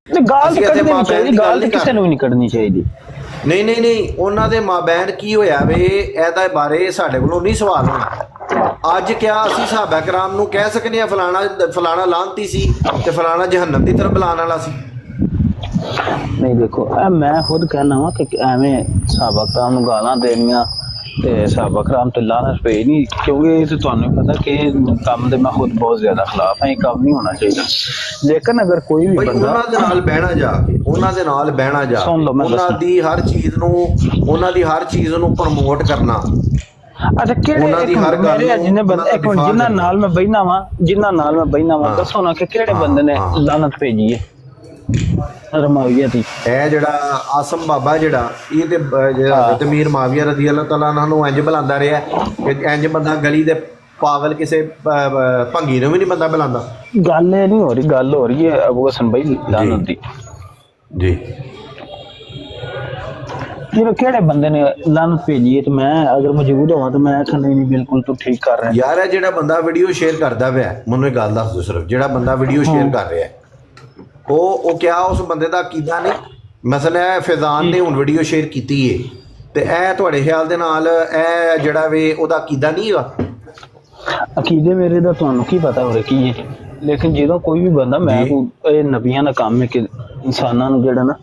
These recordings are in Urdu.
گال کٹنی چاہیے، گال تو کسی نے بھی نہیں کٹنی چاہیے. نہیں ਉਹਨਾਂ ਦੇ ਮਾਬੈਨ ਕੀ ਹੋਇਆ ਵੇ ਇਹਦੇ ਬਾਰੇ ਸਾਡੇ ਕੋਲੋਂ ਨਹੀਂ ਸਵਾਲ ਹੋਣਾ. ਅੱਜ ਕਿਆ ਅਸੀਂ ਸਾਹਬਾ ਕਰਾਮ ਨੂੰ ਕਹਿ ਸਕਨੇ ਆ ਫਲਾਣਾ ਲਾਂਤੀ ਸੀ ਤੇ ਫਲਾਣਾ ਜਹੰਨਮ ਦੀ ਤਰਫ ਬੁਲਾਉਣ ਵਾਲਾ ਸੀ. نہیں دیکھو میں خود کہنا وا کہ ایویں صحابہ کرام نوں گالاں دینیاں تے صحابہ کرام تے لعنت پئی نہیں، کیونکہ یہ تو تانوں پتہ کہ کام دے میں خود بہت زیادہ خلاف ہیں، یہ کام نہیں ہونا چاہیے. لیکن اگر کوئی بھی بندہ ਉਹਨਾਂ ਦੇ ਨਾਲ بہنا جا کے ਉਹਨਾਂ ਦੇ ਨਾਲ بہنا جا ਉਹਨਾਂ ਦੀ ہر چیز ਨੂੰ پروموٹ کرنا. اچھا کیڑے میرے جن بندے ایک منٹ جنہاں نال میں بہنا وا دسو نا کہ کیڑے بندے نے لعنت بھیجی ہے رماویہ دی؟ اے جڑا آسم بابا جڑا یہ تے حضرت امیر معاویہ رضی اللہ تعالیٰ عنہ نوں انج بلاندا رہیا کہ انج بندہ گلی دے پاگل کسے بھنگی نوں بھی نہیں بندہ بلاندا. گل یہ نہیں ہو رہی، گل ہو رہی ہے ابو حسن بھائی لعنت دی. جی کیڑے بندے نے لعنت بھیجی ہے؟ تو میں اگر موجود ہوا تو میں کہنا نہیں بالکل تو ٹھیک کر رہا ہے. یار اے جڑا بندہ ویڈیو شیئر کردا پیا مینوں ایک گل دس دو، صرف جڑا بندہ ویڈیو شیئر کر رہا ہے وہ کیا اس بندے دا عقیدہ نہیں؟ مثلا فیضان نے ہن ویڈیو شیئر کیتی ہے تے اے تہاڈے خیال دے نال اے جڑا وے او دا عقیدہ نہیں ہے؟ عقیدے میرے دا تانوں کی پتہ ہو رہا کی ہے، لیکن جدوں کوئی بھی بندہ میں اے نبیاں دا کام ہے کہ انساناں نوں جڑا نا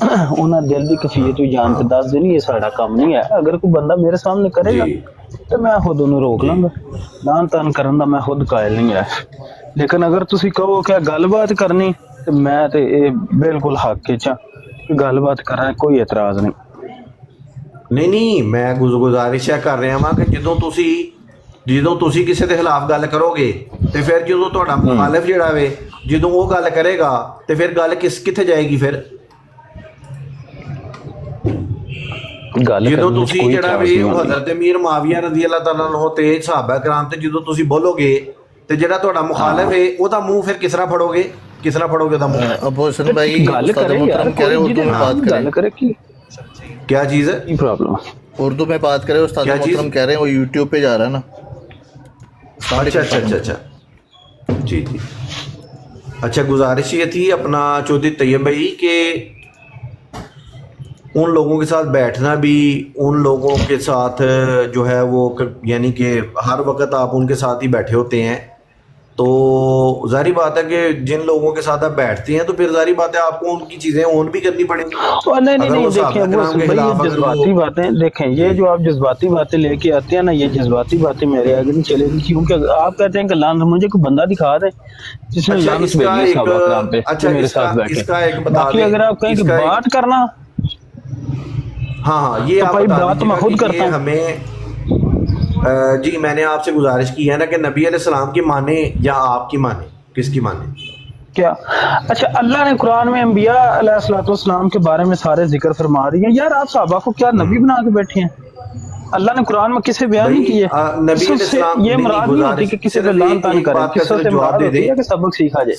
انہاں دل دی کیفیت بھی جان کے دس دینی، یہ ساڈا کام نہیں ہے. اگر کوئی بندہ میرے سامنے کرے گا تو میں خود انہوں روک لوں گا، لعن تان کرن دا میں خود قائل نہیں ہے. لیکن اگر تسی کہو کہ گل بات کرنی تو میں تے اے بالکل حق وچ ہاں کہ گل بات کرنا، کوئی اعتراض نہیں. نہیں میں گزارش کر رہا ہاں کہ جدوں تسی کسی دے خلاف گل کرو گے تے پھر جدوں تہاڈا مخالف جڑا وے جدوں وہ گل کرے گا تے پھر گل کتھے جائے گی؟ پھر جدوں تسی جڑا وے حضرت امیر معاویہ رضی اللہ تعالیٰ عنہ تے صحابہ کرام تے جدوں تسی بولو گے تے جڑا تہاڈا مخالف ہے او دا منہ پھر کس طرح پھڑو گے دا منہ؟ ابو حسن بھائی گل کرے یار، کہہ رہے اردو میں بات گل کرے کی کیا چیز ہے؟ پرابلم اردو میں بات کرے. استاد محترم کہہ رہے ہیں وہ یوٹیوب پہ جا رہا ہے نا. اچھا جی اچھا. گزارش یہ تھی اپنا چودھری طیب بھائی کہ ان لوگوں کے ساتھ بیٹھنا بھی، ان لوگوں کے ساتھ جو ہے وہ یعنی کہ ہر وقت آپ ان کے ساتھ ہی بیٹھے ہوتے ہیں تو ظاہری بات ہے کہ جن لوگوں کے ساتھ آپ بیٹھتے ہیں تو پھر ظاہری بات ہے آپ کو ان کی چیزیں اون بھی کرنی پڑیں گی. نہیں دیکھیں جذباتی باتیں، دیکھیں یہ جو آپ جذباتی باتیں لے کے آتے ہیں نا، یہ جذباتی باتیں میرے آگے نہیں چلے گی، کیونکہ آپ کہتے ہیں کہ لعنت، مجھے کوئی بندہ دکھا دے جس نے لعنت بھیجی ہے صحابہ کرام پہ میرے ساتھ بیٹھے. باقی اگر آپ کہیں کہ بات کرنا، ہاں یہ آپ بات میں خود کرتا ہوں. ہمیں جی میں نے آپ سے گزارش کی ہے نا کہ نبی علیہ السلام کی مانے یا آپ کی مانے، کس کی مانے؟ کیا اچھا اللہ نے قرآن میں انبیاء علیہ الصلوۃ والسلام کے بارے میں سارے ذکر فرما رہی ہیں. یار آپ صحابہ کو کیا نبی بنا کے بیٹھے ہیں؟ اللہ نے قرآن میں کسے بیان نہیں کیے؟ نبی علیہ السلام یہ مراد نہیں ہوتی کہ کسی پہ لعن طعن کرے، قصوں سے مراد ہوتی ہے کہ سبق سیکھا جائے.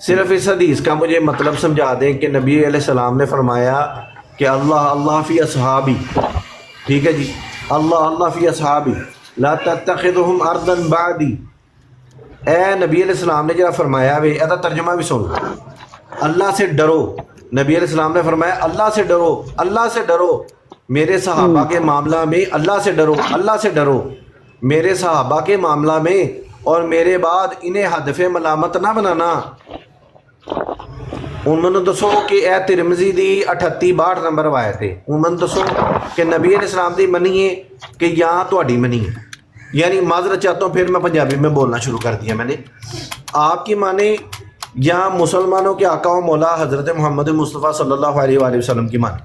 صرف اس حدیث کا مجھے مطلب سمجھا دیں کہ نبی علیہ السلام نے فرمایا کہ اللہ فی اصحابی، ٹھیک ہے جی، اللہ فی اصحابی لا تتخذهم ارضا بعدی. اے نبی علیہ السلام نے جہاں فرمایا وے ایسا ترجمہ بھی سن، اللہ سے ڈرو. نبی علیہ السلام نے فرمایا اللہ سے ڈرو میرے صحابہ کے معاملہ میں، اللہ سے ڈرو میرے صحابہ کے معاملہ میں، اور میرے بعد انہیں ہدف ملامت نہ بنانا. انہوں نے دسو کہ اے ترمذی دی 38-62 نمبر روایت ہے، انہوں نے دسو کہ نبی علیہ السلام دی منی ہے کہ یا تہاڈی منی ہے. یعنی معذرت چاہتا ہوں، پھر میں پنجابی میں بولنا شروع کر دیا میں نے. آپ کی مانے یا مسلمانوں کے آقا و مولا حضرت محمد مصطفیٰ صلی اللہ علیہ وآلہ وسلم کی مانے؟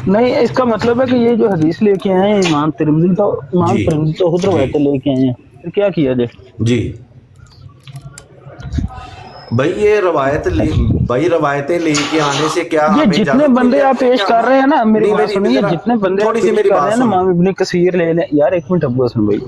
نہیں، اس کا مطلب ہے کہ یہ جو حدیث لے کے آئے ہیں امام ترمذی تو خود روایتیں لے کے آئے ہیں، پھر کیا کیا جائے؟ جی بھائی یہ روایتیں لے کے آنے سے کیا، یہ جتنے بندے آپ پیش کر رہے ہیں نا، میری بات سنیے، جتنے بندے آپ پیش کر رہے ہیں نا، امام ابن کثیر لے لیں، یار ایک منٹ ابو حسن بھائی،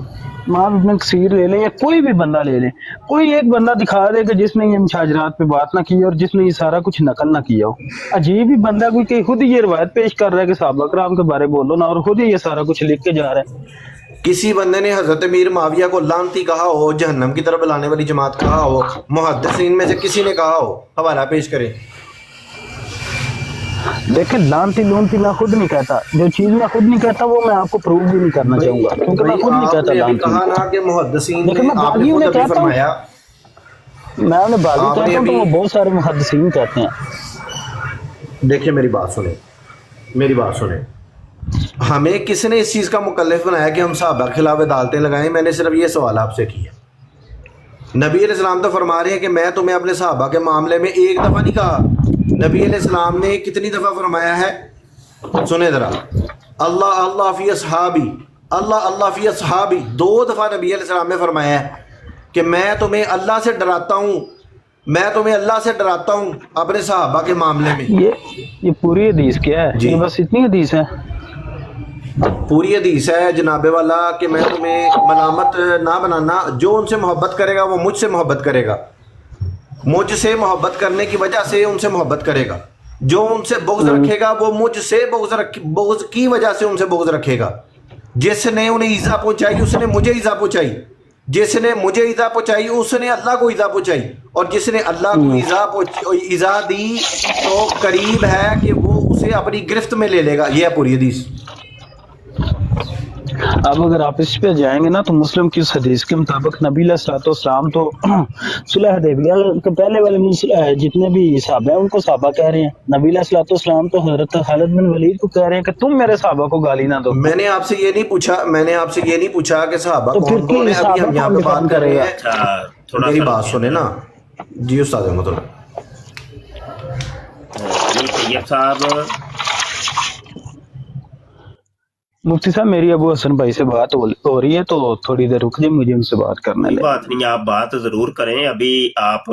امام ابن کثیر لے لیں یا کوئی بھی بندہ لے لیں، کوئی ایک بندہ دکھا دے کہ جس نے یہ مشاجرات پہ بات نہ کی اور جس نے یہ سارا کچھ نقل نہ کیا ہو. عجیب ہی بندہ کوئی کہ خود ہی یہ روایت پیش کر رہا ہے کہ صحابہ کرام کے بارے بولو نا، اور خود ہی یہ سارا کچھ لکھ کے جا رہا ہے. کسی بندے نے حضرت امیر معاویہ کو لعنتی کہا ہو, جہنم کی طرف بلانے والی جماعت کہا ہو, محدثین میں سے کسی نے کہا ہو, حوالہ پیش کریں. دیکھیں لانتی لونتی میں خود نہیں کہتا, جو چیز میں خود نہیں کہتا وہ میں آپ کو پروو بھی نہیں کرنا چاہوں گا, کیونکہ میں خود نہیں آپ کہتا نے ابھی لانتی. کہا نا کہ محدثین لیکن میں آپ نے باغیوں خود نے ابھی کہتا ہوں, فرمایا, میں انہیں باغی آپ نے کہتا ہوں تو وہ ابھی- بہت سارے محدثین کہتے ہیں. دیکھیں میری بات سنیں, میری بات سنیں. ہمیں کس نے اس چیز کا مکلف بنایا کہ ہم صحابہ کے خلاف عدالتیں لگائیں؟ میں نے صرف یہ سوال آپ سے کیا. نبی علیہ السلام تو فرما رہے ہیں کہ میں تمہیں اپنے صحابہ کے معاملے میں ایک دفعہ نہیں کہا. نبی علیہ السلام نے کتنی دفعہ فرمایا ہے؟ سنیں ذرا, اللہ اللہ فی اصحابی, اللہ اللہ فی اصحابی 2 دفعہ نبی علیہ السلام نے فرمایا ہے کہ میں تمہیں اللہ سے ڈراتا ہوں, میں تمہیں اللہ سے ڈراتا ہوں اپنے صحابہ کے معاملے میں. یہ پوری حدیث کیا ہے؟ جی. یہ بس اتنی حدیث ہے؟ پوری حدیث ہے جناب والا کہ میں تمہیں ملامت نہ بنانا, جو ان سے محبت کرے گا وہ مجھ سے محبت کرے گا, مجھ سے محبت کرنے کی وجہ سے ان سے محبت کرے گا. جو ان سے بغض رکھے گا وہ مجھ سے بغض کی وجہ سے ان سے بغض رکھے گا. جس نے انہیں ایذا پہنچائی اس نے مجھے ایذا پہنچائی, جس نے مجھے ایذا پہنچائی اس نے اللہ کو ایذا پہنچائی, اور جس نے اللہ کو ایذا دی تو قریب ہے کہ وہ اسے اپنی گرفت میں لے لے گا. یہ ہے پوری حدیث. اب اگر آپ اس پہ جائیں گے نا تو مسلم کی اس حدیث کے مطابق نبی علیہ الصلوۃ والسلام تو صلح حدیبیہ کے پہلے والے جتنے بھی صحابہ ہیں ان کو صحابہ کہہ رہے ہیں. نبی علیہ الصلوۃ والسلام تو حضرت خالد بن ولید کو کہہ رہے ہیں کہ تم میرے صحابہ کو گالی نہ دو. میں نے آپ سے یہ نہیں پوچھا, میں نے آپ سے یہ نہیں پوچھا کہ صحابہ تو پھر کون کون ہیں. ابھی ہم یہاں پہ بات کر رہے ہیں, میری بات سنیں نا. جی استاد مطلب طیب صاحب, مفتی صاحب میری ابو حسن بھائی سے بات ہو رہی ہے تو تھوڑی دیر رک جائیں, مجھے ان سے بات کرنے کوئی لیں. بات نہیں, آپ بات ضرور کریں. ابھی آپ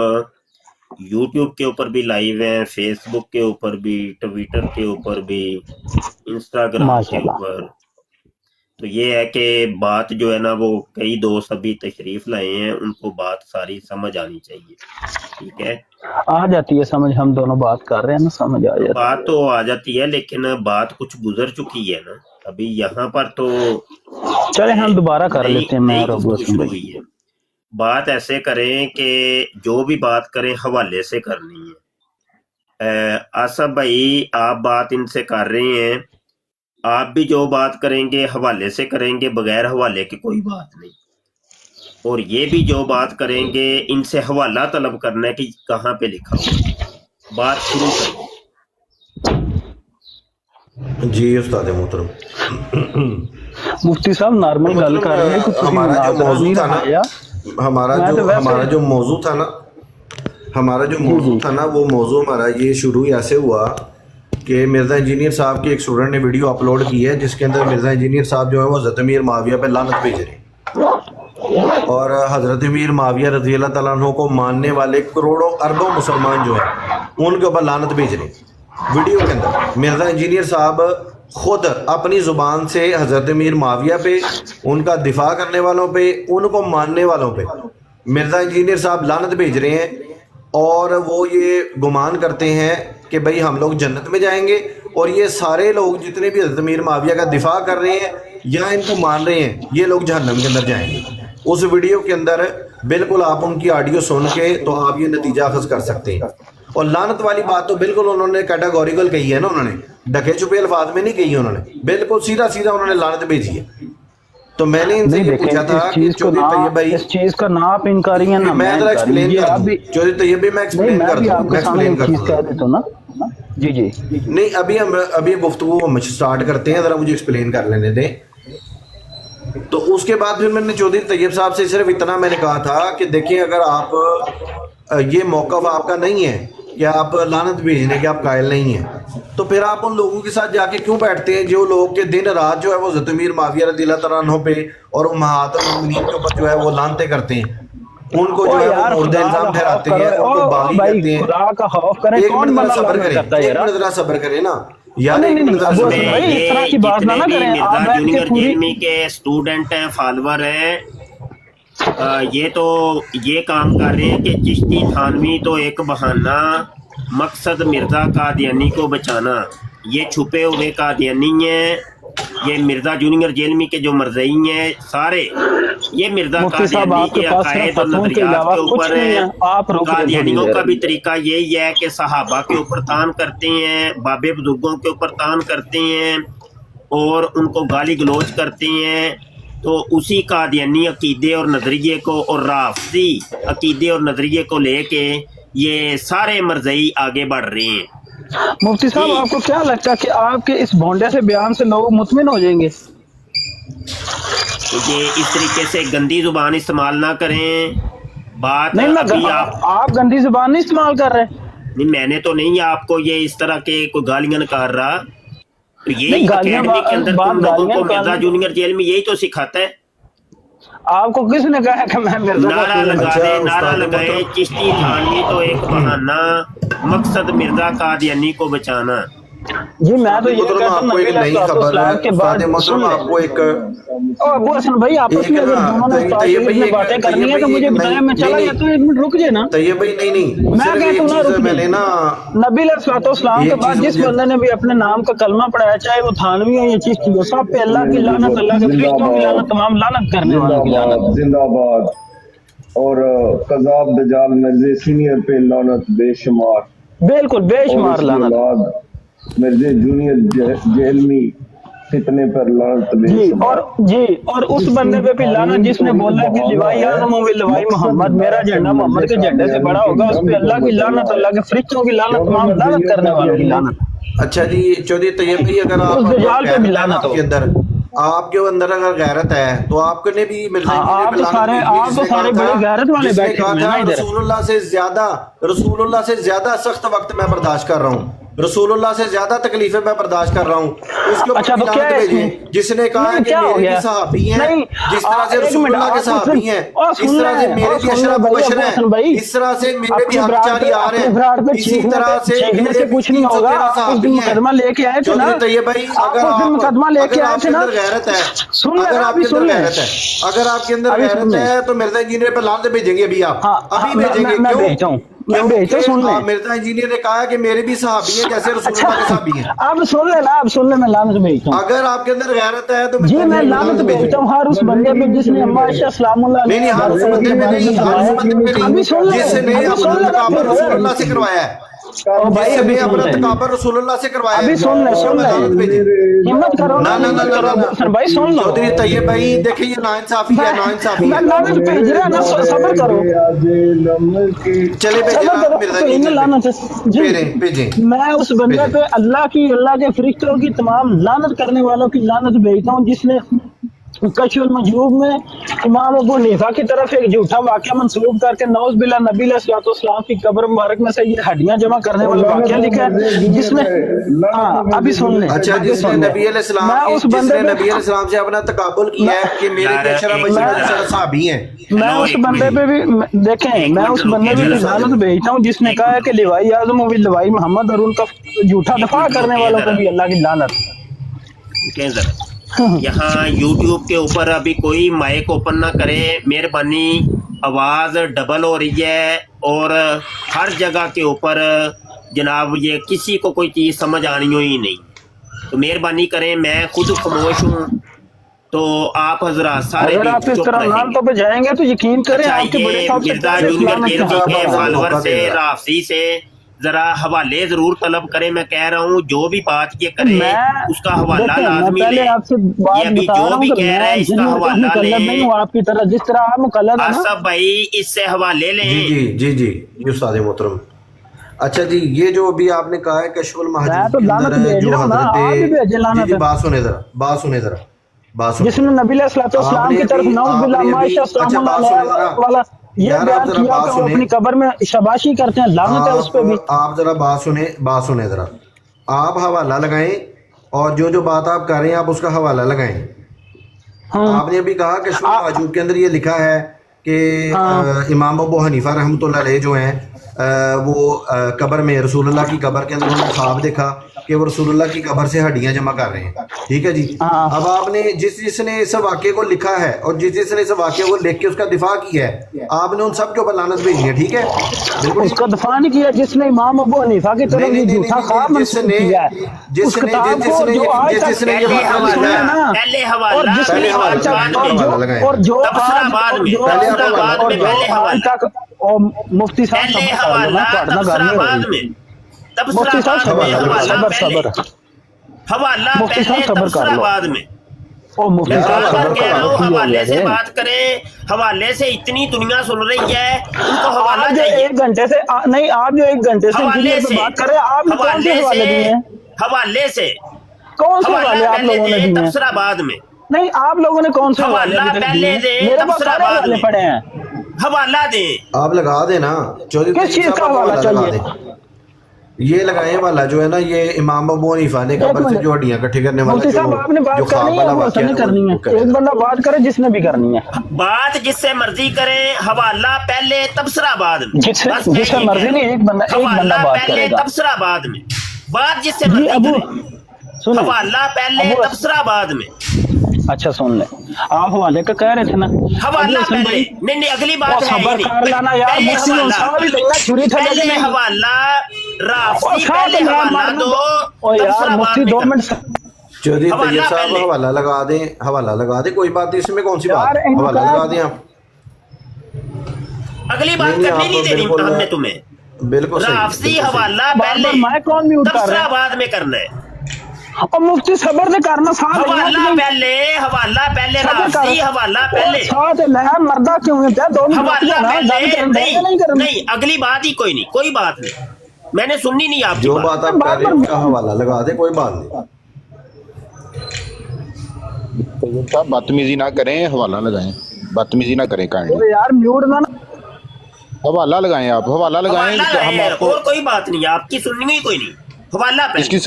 یوٹیوب کے اوپر بھی لائیو ہیں, فیس بک کے اوپر بھی, ٹویٹر کے اوپر بھی, انسٹاگرام کے ماشاءاللہ. اوپر. تو یہ ہے کہ بات جو ہے نا وہ کئی دوست ابھی تشریف لائے ہیں, ان کو بات ساری سمجھ آنی چاہیے. ٹھیک ہے, آ جاتی ہے سمجھ, ہم دونوں بات کر رہے ہیں نا, سمجھ آ جاتی بات تو آ جاتی ہے لیکن بات کچھ گزر چکی ہے نا. ابھی یہاں پر تو ہے. چلے ہم دوبارہ کر لیتے ہیں, میں نئی اور ابو گفتگو حسن شروع بھائی. ہوئی ہے. بات ایسے کریں کہ جو بھی بات کریں حوالے سے کرنی ہے. آصف بھائی آپ بات ان سے کر رہے ہیں, آپ بھی جو بات کریں گے حوالے سے کریں گے, بغیر حوالے کی کوئی بات نہیں. اور یہ بھی جو بات کریں گے ان سے حوالہ طلب کرنا ہے کہ کہاں پہ لکھا ہوا. بات شروع کریں. جی استاد محترم. مفتی صاحب نارمل گل کر رہے ہیں, کچھ ہمارا جو مناظرہ موضوع نہیں تھا رہا نا, یا ہمارا جو موضوع تھا نا, ہمارا جو موضوع تھا نا, وہ موضوع ہمارا یہ شروع ایسے ہوا کہ مرزا انجینئر صاحب کے ایک اسٹوڈنٹ نے ویڈیو اپلوڈ کی ہے جس کے اندر مرزا انجینئر صاحب جو ہے وہ حضرت امیر معاویہ پہ لعنت بھیج رہے ہیں, اور حضرت امیر معاویہ رضی اللہ تعالیٰ عنہ کو ماننے والے کروڑوں اربوں مسلمان جو ہیں ان کے اوپر لعنت بھیج رہے ہیں. ویڈیو کے اندر مرزا انجینئر صاحب خود اپنی زبان سے حضرت امیر معاویہ پہ, ان کا دفاع کرنے والوں پہ, ان کو ماننے والوں پہ مرزا انجینئر صاحب لعنت بھیج رہے ہیں, اور وہ یہ گمان کرتے ہیں کہ بھئی ہم لوگ جنت میں جائیں گے, اور یہ سارے لوگ جتنے بھی حضرت امیر معاویہ کا دفاع کر رہے ہیں یا ان کو مان رہے ہیں یہ لوگ جہنم کے اندر جائیں گے. اس ویڈیو کے اندر بالکل آپ ان کی آڈیو سن کے تو آپ یہ نتیجہ اخذ کر سکتے ہیں. اور لعنت والی بات تو بالکل انہوں نے کیٹاگوریکل کہی ہے نا, انہوں نے ڈھکے چھپے الفاظ میں نہیں کہی, انہوں نے بالکل سیدھا سیدھا انہوں نے لعنت بھیجی ہے. تو میں نے ان سے یہ پوچھا تھا کہ چودھری طیب بھائی, اس چیز کا نہ آپ انکاری ہیں نا میں ذرا ایکسپلین کر دوں, چودھری طیب بھائی میں ایکسپلین کر دوں, میں ایکسپلین کر چیز کہہ دوں. دیتا ہوں نا. جی جی نہیں ابھی گفتگو ہم سٹارٹ کرتے ہیں, ذرا مجھے ایکسپلین کر لینے دیں. تو اس کے بعد پھر میں نے چودھری طیب صاحب سے صرف اتنا میں نے کہا تھا کہ دیکھیں اگر آپ یہ موقف آپ کا نہیں ہے کہ آپ لعنت بھیجنے کے آپ قائل نہیں ہیں, تو پھر آپ ان لوگوں کے ساتھ جا کے کیوں بیٹھتے ہیں جو لوگ کے دن رات جو ہے وہ حضرت امیر معاویہ رضی اللہ تعالیٰ عنہ پہ اور امہات المؤمنین کے اوپر جو ہے وہ لعنتیں کرتے ہیں, ان کو جو ہے وہ مورد الزام ٹھہراتے ہیں, ان کو باغی کہتے ہیں. خدا کا خوف کریں, ایک کون منٹ بندہ صبر لعنت کریں, کرتا ہے ایک یار. منٹ ذرا صبر کریں نا یار, نہیں ایک منٹ ذرا ابو صبر حسن کریں. بھائی اس طرح کی بات نہ کریں. آپ مرزا بیٹھ کے جونیئر پوری جیلمی کے اسٹوڈنٹ ہیں, فالوور ہیں, یہ تو یہ کام کر رہے ہیں کہ چشتی تھانوی تو ایک بہانہ, مقصد مرزا قادیانی کو بچانا. یہ چھپے ہوئے قادیانی ہیں, یہ مرزا جونیئر جیلمی کے جو مرزئی ہیں سارے، یہ مرزا مفتی صاحب قادیانی آپ کے کے پاس عقائد اور فتووں کے نظریات علاوہ کے کچھ اوپر نہیں ہے۔ ہے، آپ روک قادیانیوں کا بھی طریقہ یہی ہے کہ صحابہ کے اوپر تان کرتے ہیں، باب بزرگوں کے اوپر تان کرتے ہیں اور ان کو گالی گلوچ کرتے ہیں۔ تو اسی قادیانی عقیدے اور نظریے کو اور رافضی عقیدے اور نظریے کو لے کے یہ سارے مرزئی آگے بڑھ رہے ہیں۔ مفتی صاحب آپ کو کیا لگتا ہے کہ آپ کے اس بھونڈے سے بیان سے لوگ مطمئن ہو جائیں گے؟ تو یہ اس طریقے سے گندی زبان استعمال نہ کریں۔ بات نہیں، ابھی آپ گندی زبان نہیں استعمال کر رہے؟ نہیں، میں نے تو نہیں آپ کو یہ اس طرح کے کوئی گالیاں نکال رہا، تو یہی نہیں، گالیاں اکیڈمی کے اندر بات تم لوگوں گالیاں کو مرزا نکالنا، جونیئر جیل میں یہی تو سکھاتا ہے۔ آپ کو کس نے کہا کہ میں مرزا کا نعرہ student لگا اچھا، دے، نعرہ استاد لگائے محترم، چشتی تھانوی تو ایک بہانہ، مقصد مرزا قادیانی کو بچانا۔ جی میں تو یہ محترم کہتا ہوں آپ کو ایک نبی نئی علیہ خبر ہے، السلام کے بعد استاد محترم سن لیں، آپ کو ایک اور ابو حسن بھائی آپس ایک میں اگر نا دونوں نے استاد طیب شریف بھائی نے باتیں کرنی ہے تو طیب مجھے بھائی بتائیں، میں چلا نہیں جاتا ہوں، ایک منٹ رک جائے نا۔ طیب بھائی نہیں میں صرف کہتا ایک ہوں نا چیز رک میں نے جائے، نا نبی علیہ السلام کے ایک بعد چیز جس مجھے بندے نے بھی اپنے نام کا کلمہ پڑھایا، چاہے وہ تھانوی ہو یا چشتی ہو، سب پہ اللہ کی لعنت، اللہ کے فرشتوں کی لعنت، تمام لعنت کرنے والوں کی لعنت۔ زندہ باد اور قذاب دجال مرزے سینئر پہ لعنت بے شمار، بالکل بے اور شمار اس کی لعنت۔ اولاد مرزے جونیئر جیلمی فتنے پر لعنت بے جی شمار۔ اور اس بندے پہ بھی لعنت جس نے بولا کہ لوائی اعظم و لوائی محمد، میرا جھنڈا محمد کے جھنڈے سے بڑا ہوگا، اس پہ اللہ کی لعنت، اللہ کے فرشتوں کی لعنت، تمام لعنت کرنے والوں کی لعنت، اچھا جی چودھری طیب بھائی اگر آپ اس دجال پہ بھی غیرت ہے نا لعنت ہو۔ آپ کے اندر اگر غیرت ہے تو آپ نے بھی مرزا ہاں، انجینئر آپ پہ تو لعنت سارے بھیجی ہے، آپ تو سارے بڑے غیرت والے جس نے بیٹھے کہا ہوئے ہیں نا تھا ادھر۔ رسول اللہ سے زیادہ سخت وقت میں برداشت کر رہا ہوں، رسول اللہ سے زیادہ تکلیفیں میں برداشت کر رہا ہوں، اس کے اچھا اوپر تو کیا لعنت ہے اس بھیجی، میں؟ جس نے کہا نہیں، کہ کیا ہو میرے بھی گیا؟ صحابی ہیں، نہیں، جس طرح سے ایک رسول منٹ، اللہ کے آپ صحابی ہیں، اور اس سن طرح سے لیں، میرے اور بھی سن لیں اشرف بھائی مبشر ابو حسن ہیں، بھائی، اس طرح سے میرے بھی اپنی حق براڈ جاری آ رہے اپنی براڈ پہ ہیں، اسی طرح سے چیخنے میرے سے بھی کچھ نہیں ہوگا، 313 آپ اس دن صحابی ہیں۔ مقدمہ لے کے آئے تھے نا، چودھری طیب بھائی آپ اس دن مقدمہ لے کے اگر آئے آپ تھے کے نا، اندر غیرت ہے، سن لیں اگر نا، آپ ابھی کے سن اندر لیں، غیرت ہے، اگر آپ کے اندر ابھی سن غیرت لیں، ہے تو مرزا انجینئر پہ لعنت بھیجیں گے ابھی آپ، ہاں ابھی بھیجیں گے، میں کیوں؟ بھیجتا ہوں، میں بھیجتا ہوں، سن کیونکہ لیں۔ مرزا انجینئر نے کہا کہ میرے بھی صحابی ہیں جیسے رسول اچھا اللہ کے صحابی ہیں۔ اب سن لیں نا، اب سن لیں، میں لعنت بھیجتا ہوں۔ اگر آپ کے اندر غیرت ہے تو جی مرزا میں انجینئر پہ لعنت لعنت بھیجیں بھیجتا گے۔ ہوں ہر اس بندے پہ جس نے اما عائشہ سلام اللہ نہیں نہیں، علیہ ہر اس کے بندے پہ بارے میں نہیں، ہر اس فرمایا۔ بندے پہ ابھی سن نہیں، لیں، جس نے ابھی اپنا سن لیں نا تکابر رسول اللہ سے پھر، کروایا ہے، او بھائی جس ابھی نے سن اپنا لیں، تکابر رسول اللہ سے کروایا ہے، ابھی سن لیں، اس کو سن میں لعنت بھیجیں۔ لیں، ہمت کرو نا، نہ ہمت کرو ابو حسن بھائی، سن لو، چودھری طیب بھائی دیکھیں یہ ناانصافی ہے، ناانصافی میں ہے۔ لعنت بھیج رہا نا، صبر کرو، چلے بھیجیں صبر آپ کرو مرزا تو انہیں انجینئر لعنت ہے۔ پہ جی بھیجیں میں اس بندے بھیجیں۔ پہ اللہ کے فرشتوں کی تمام لعنت کرنے والوں کی لعنت بھیجتا ہوں جس نے کشف المجروب میں امام ابو حنیفہ کی طرف ایک جھوٹا واقعہ منسوب کر کے نعوذ باللہ نبی علیہ السلام کی قبر مبارک میں سے یہ ہڈیاں جمع کرنے والا واقعہ لکھا ہے، جس نے ہاں ابھی سن لیں، اچھا ابھی جس نے سن لیں، نبی علیہ السلام میں کی اس جس بندے نے پہ نبی علیہ السلام سے اپنا تقابل کیا ہے کہ میرے یار بھی اشرف ایک مبشرین منٹ ذرا، صحابی ہیں۔ میں ہلو اس ایک بندے منٹ، پہ بھی دیکھیں، ایک میں منٹ اس بندے رکیں پہ جی بھی ذرا، استاد لعنت بھیجتا ہوں جس نے ایک کہا ہے منٹ، کہ لوائی اعظم و لوائی محمد، اور ان کا جھوٹا ایک دفاع منٹ کرنے رکیں والوں ذرا، کو بھی اللہ کی لعنت۔ رکیں ذرا۔ یہاں یوٹیوب کے اوپر ابھی کوئی مائک اوپن نہ کرے، مہربانی، آواز ڈبل ہو رہی ہے اور ہر جگہ کے اوپر جناب یہ کسی کو کوئی چیز سمجھ آنی ہو ہی نہیں، تو مہربانی کریں، میں خود خاموش ہوں تو آپ حضرات سارے اگر بھی آپ اس چپ طرح رہیں گے۔ لعنتوں پہ جائیں گے تو یقین کریں اچھا آپ کے بڑے یہ صاحب سے مرزا پہلے اس جونیئر لعنت کے جیلمی حق کے بڑھائیں۔ فالوور موقع سے، دیں ذرا۔ رافضی سے ذرا حوالے ضرور طلب کریں، میں کہہ رہا ہوں جو بھی بات یہ کرے اس کا میں حوالہ دیکھیں، میں لازمی پہلے لیں۔ آپ سے یہ بات ابھی بتا جو رہا ہوں بھی کہ کہہ رہا میں ہے اس جن کا کا حوالہ مقلد نہیں لیں۔ ہوں آپ کی طرح، جس طرح آپ مقلد ہیں نا۔ آصف بھائی اس سے حوالے جی لیں۔ جی جی جی جی استاد محترم۔ اچھا جی یہ جو ابھی آپ نے کہا ہے کشف میں المحجوب تو کے اندر لعنت ہے بھیج جو رہا ہوں نا، حضرت آپ بھی بھیجیں جی لعنت، جی بات سنیں ذرا، بات سنیں ذرا، بات جس سنیں۔ نے نبی علیہ الصلوۃ آپ والسلام نے کی طرف ابھی نعوذ باللہ اما عائشہ اچھا سلام بات اللہ سنیں علیہ ذرا، والا یہ یار آپ بیان ذرا کیا بات کہ وہ سنیں، اپنی قبر میں شاباشی کرتے ہیں، لعنت ہے اس پہ بھی۔ آپ ذرا بات سنیں، بات سنیں ذرا، آپ حوالہ لگائیں اور جو بات آپ کر رہے ہیں آپ اس کا حوالہ لگائیں۔ ہاں آپ نے ابھی کہا کشف المحجوب کے اندر یہ لکھا ہے کہ ہاں امام ابو حنیفہ رحمۃ اللہ علیہ جو ہیں وہ قبر میں رسول اللہ کی قبر کے اندر انہوں نے خواب دیکھا کہ وہ رسول اللہ کی قبر سے ہڈیاں جمع کر رہے ہیں، ٹھیک ہے جی. اب آپ نے جس نے اس واقعے کو لکھا ہے اور جس نے اس واقعے کو لکھ کے اس کا دفاع کیا ہے، آپ نے ان سب کے اوپر لعنت بھیجی ہے، ٹھیک ہے. بالکل اس کا دفاع نہیں کیا جس نے امام ابو حنیفہ کی طرف یہ جھوٹا خواب منسوخ کیا ہے. اس کتاب کو جو آج تک پہلے حوالہ پہلے حوالہ پہلے حوالہ اور جو تبصرہ بعد میں، تبصرہ بعد میں پہلے حوالہ، مفتی صاحب پہلے صبر کر لو، حوالہ میں پڑھنا تبصرہ گل بعد نہیں ہو میں، رہی. تبصرہ مفتی صاحب بعد میں، حوالہ صبر پہلے، صبر حوالہ مفتی پہلے صاحب صبر کر تبصرہ لو. بعد میں. او مفتی میں صاحب بار صبر بار کہہ کر رہا لو، ہوں کی ہو حوالے گیا سے جی؟ بات کریں، حوالے سے اتنی دنیا سن رہی ہے، ان کو حوالہ آپ جو چاہیے. ایک گھنٹے سے نہیں، آپ جو ایک گھنٹے سے حوالے انجینئر پہ سے، بات کر رہے ہیں، آپ نے کون سے حوالے سے، حوالے دیے ہیں؟ حوالے سے، کون سے حوالہ حوالے آپ پہلے لوگوں نے دیں دیے ہیں؟ تبصرہ بعد میں، نہیں، آپ لوگوں نے کون سے حوالے حوالہ ابھی تک دیے پہلے ہیں؟ دیں میرے پاس تبصرہ سارے بعد حوالے میں، پڑے ہیں. حوالہ دیں. آپ لگا دیں نا چودھری کس طیب چیز صاحب، کا آپ حوالہ لگا چاہیے؟ دیں. یہ لگائیں والا جو ہے نا، یہ امام ابو حنیفہ نے ایک قبر سے منٹ جو ہڈیاں اکٹھی کرنے والا مفتی صاحب، آپ نے جو بات خواب کرنی ہے، والا ابو واقعہ حسن نے ہے کرنی وہ ہے. کرے ایک گا. بندہ بات کرے جس نے بھی کرنی ہے، بات جس سے مرضی کریں، حوالہ پہلے تبصرہ بعد میں. جس سے بس میں جس سے یہ مرضی کہہ رہا نہیں، ہوں، ایک بندہ حوالہ بات پہلے کرے گا. تبصرہ بعد میں، بات جس سے جی مرضی ابو کریں، سنیں، حوالہ پہلے ابو تبصرہ بعد میں. اچھا سن لیں، آپ حوالے کا کہہ رہے تھے نا ابو حوالہ حسن پہلے، بھائی. نہیں نہیں، اگلی وہ بات ہے ہی صبر نہیں. کر لینا یار، پہلے مفتی حوالہ، صاحب بھی دینا چھری تھلے کے پہلے نہیں. حوالہ اور رافضی، ساتھ پہلے میں حوالہ مرنا دو، او یار تبصرہ بعد مفتی میں 2 کرنا. منٹ چودھری طیب حوالہ صاحب پہلے. حوالہ لگا دیں، حوالہ لگا دیں، کوئی بات نہیں، اس میں کون سی بات یار ہے، ان کو حوالہ کہا لگا دیں آپ. اگلی نہیں بات نہیں، کرنی آپ نہیں دینی بالکل ہم نے تمہیں. بالکل صحیح ہے، رافضی بالکل صحیح. حوالہ بار پہلے، بار میں کون میوٹ کر رہے تبصرہ ہیں. بعد میں کرنا ہے. اور مفتی صبر سے کرنا ساتھ لینا کہ حوالہ نہیں؟ پہلے، حوالہ پہلے، صبر کر رافضی حوالہ اور پہلے، ساتھ لہر مردہ کیوں ہے؟ 2 منٹ رک حوالہ جانا، پہلے. گل کرن دے یا نہیں کرن. نہیں، اگلی بات ہی کوئی نہیں، کوئی بات نہیں، میں نے سننی نہیں آپ کی جو بات. بات آپ کر بار رہے ہیں بار اس کا حوالہ لگا دیں، کوئی بات نہیں. طیب صاحب بدتمیزی نہ کریں، حوالہ لگائیں، بدتمیزی نہ کریں کائنڈلی. او یار میوٹ نہ حوالہ لگائیں، آپ حوالہ لگائیں، حوالہ ہم ہے آپ کو اور کوئی بات نہیں، آپ کی سننی ہی کوئی نہیں. حوالہ پہلے.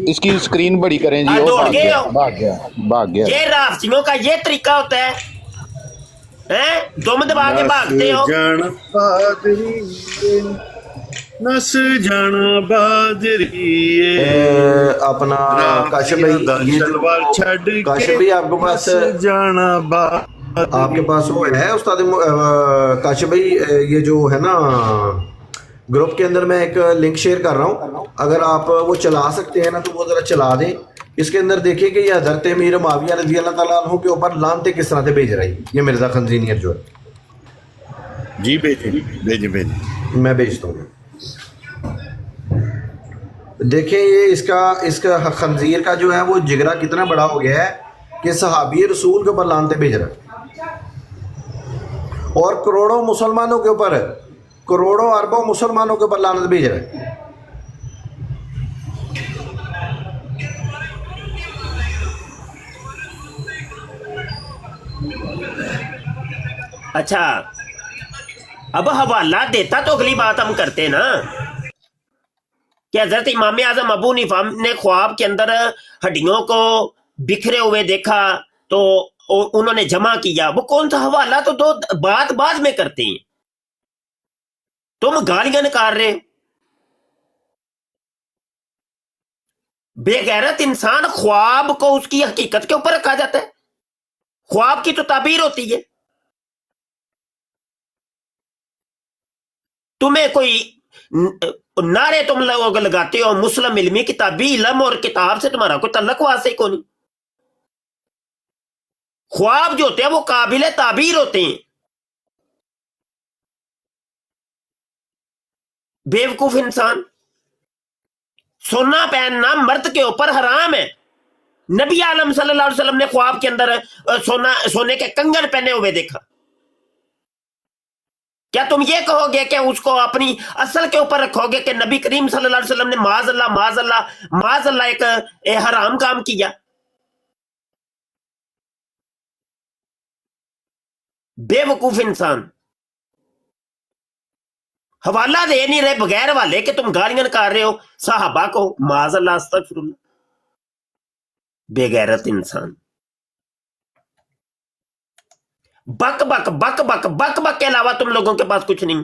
اس کی اسکرین بڑی کریں جی. وہ دوڑ بھاگ گئے گیا، ہو. بھاگ گیا، بھاگ گیا. یہ رافضیوں کا یہ طریقہ ہوتا ہے، دم دبا کے نس بھاگتے ہو. جان بادری نس جان بادری اپنا کاشف رافضیاں دا بھائی، یہ شلوار جو چھڈ کاشف کے بھائی آپ کے پاس، نس جانا آپ کے بادری. پاس وہ ہے استاد کاشف بھائی، یہ جو ہے نا گروپ کے اندر میں ایک لنک شیئر کر رہا ہوں، اگر آپ وہ چلا سکتے ہیں نا تو وہ ذرا چلا دیں. اس کے اندر دیکھیں کہ یہ حضرت امیر معاویہ رضی اللہ تعالیٰ عنہ کے اوپر لانتے کس طرح سے بھیج رہی ہے یہ مرزا خنزینیت جو ہے. جی بھیجیں بھیجیں. میں بھیجتا ہوں. دیکھیں یہ اس کا خنزیر کا جو ہے وہ جگرا کتنا بڑا ہو گیا ہے کہ صحابی رسول کے اوپر لانتے بھیج رہا ہے، اور کروڑوں مسلمانوں کے اوپر، کروڑوں اربوں مسلمانوں کے اوپر لعنت بھیج رہا ہے. اچھا، اب حوالہ دیتا تو اگلی بات ہم کرتے نا کہ حضرت امام اعظم ابو حنیفہ نے خواب کے اندر ہڈیوں کو بکھرے ہوئے دیکھا تو انہوں نے جمع کیا. وہ کون سا حوالہ؟ تو دو بات بعد میں کرتے ہیں. تم گالیاں نکال رہے. بے غیرت انسان خواب کو اس کی حقیقت کے اوپر رکھا جاتا ہے. خواب کی تو تعبیر ہوتی ہے. تمہیں کوئی نعرے تم لوگ لگاتے ہو مسلم علمی کتابی علم اور کتاب سے تمہارا کوئی تعلق واسطے کو نہیں. خواب جو ہوتے ہیں وہ قابل تعبیر ہوتے ہیں. بیوقوف انسان. سونا پہننا مرد کے اوپر حرام ہے. نبی عالم صلی اللہ علیہ وسلم نے خواب کے اندر سونے کے کنگن پہنے ہوئے دیکھا. کیا تم یہ کہو گے کہ اس کو اپنی اصل کے اوپر رکھو گے کہ نبی کریم صلی اللہ علیہ وسلم نے معاذ اللہ معاذ اللہ معاذ اللہ ایک حرام کام کیا؟ بے وقوف انسان. حوالہ دے نہیں رہے بغیر والے کہ تم گالیاں کر رہے ہو صحابہ کو. معاذ اللہ استغفر اللہ. بے غیرت انسان. بک بک بک بک بک بک کے علاوہ تم لوگوں کے پاس کچھ نہیں.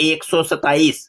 127।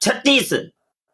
36,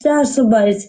422।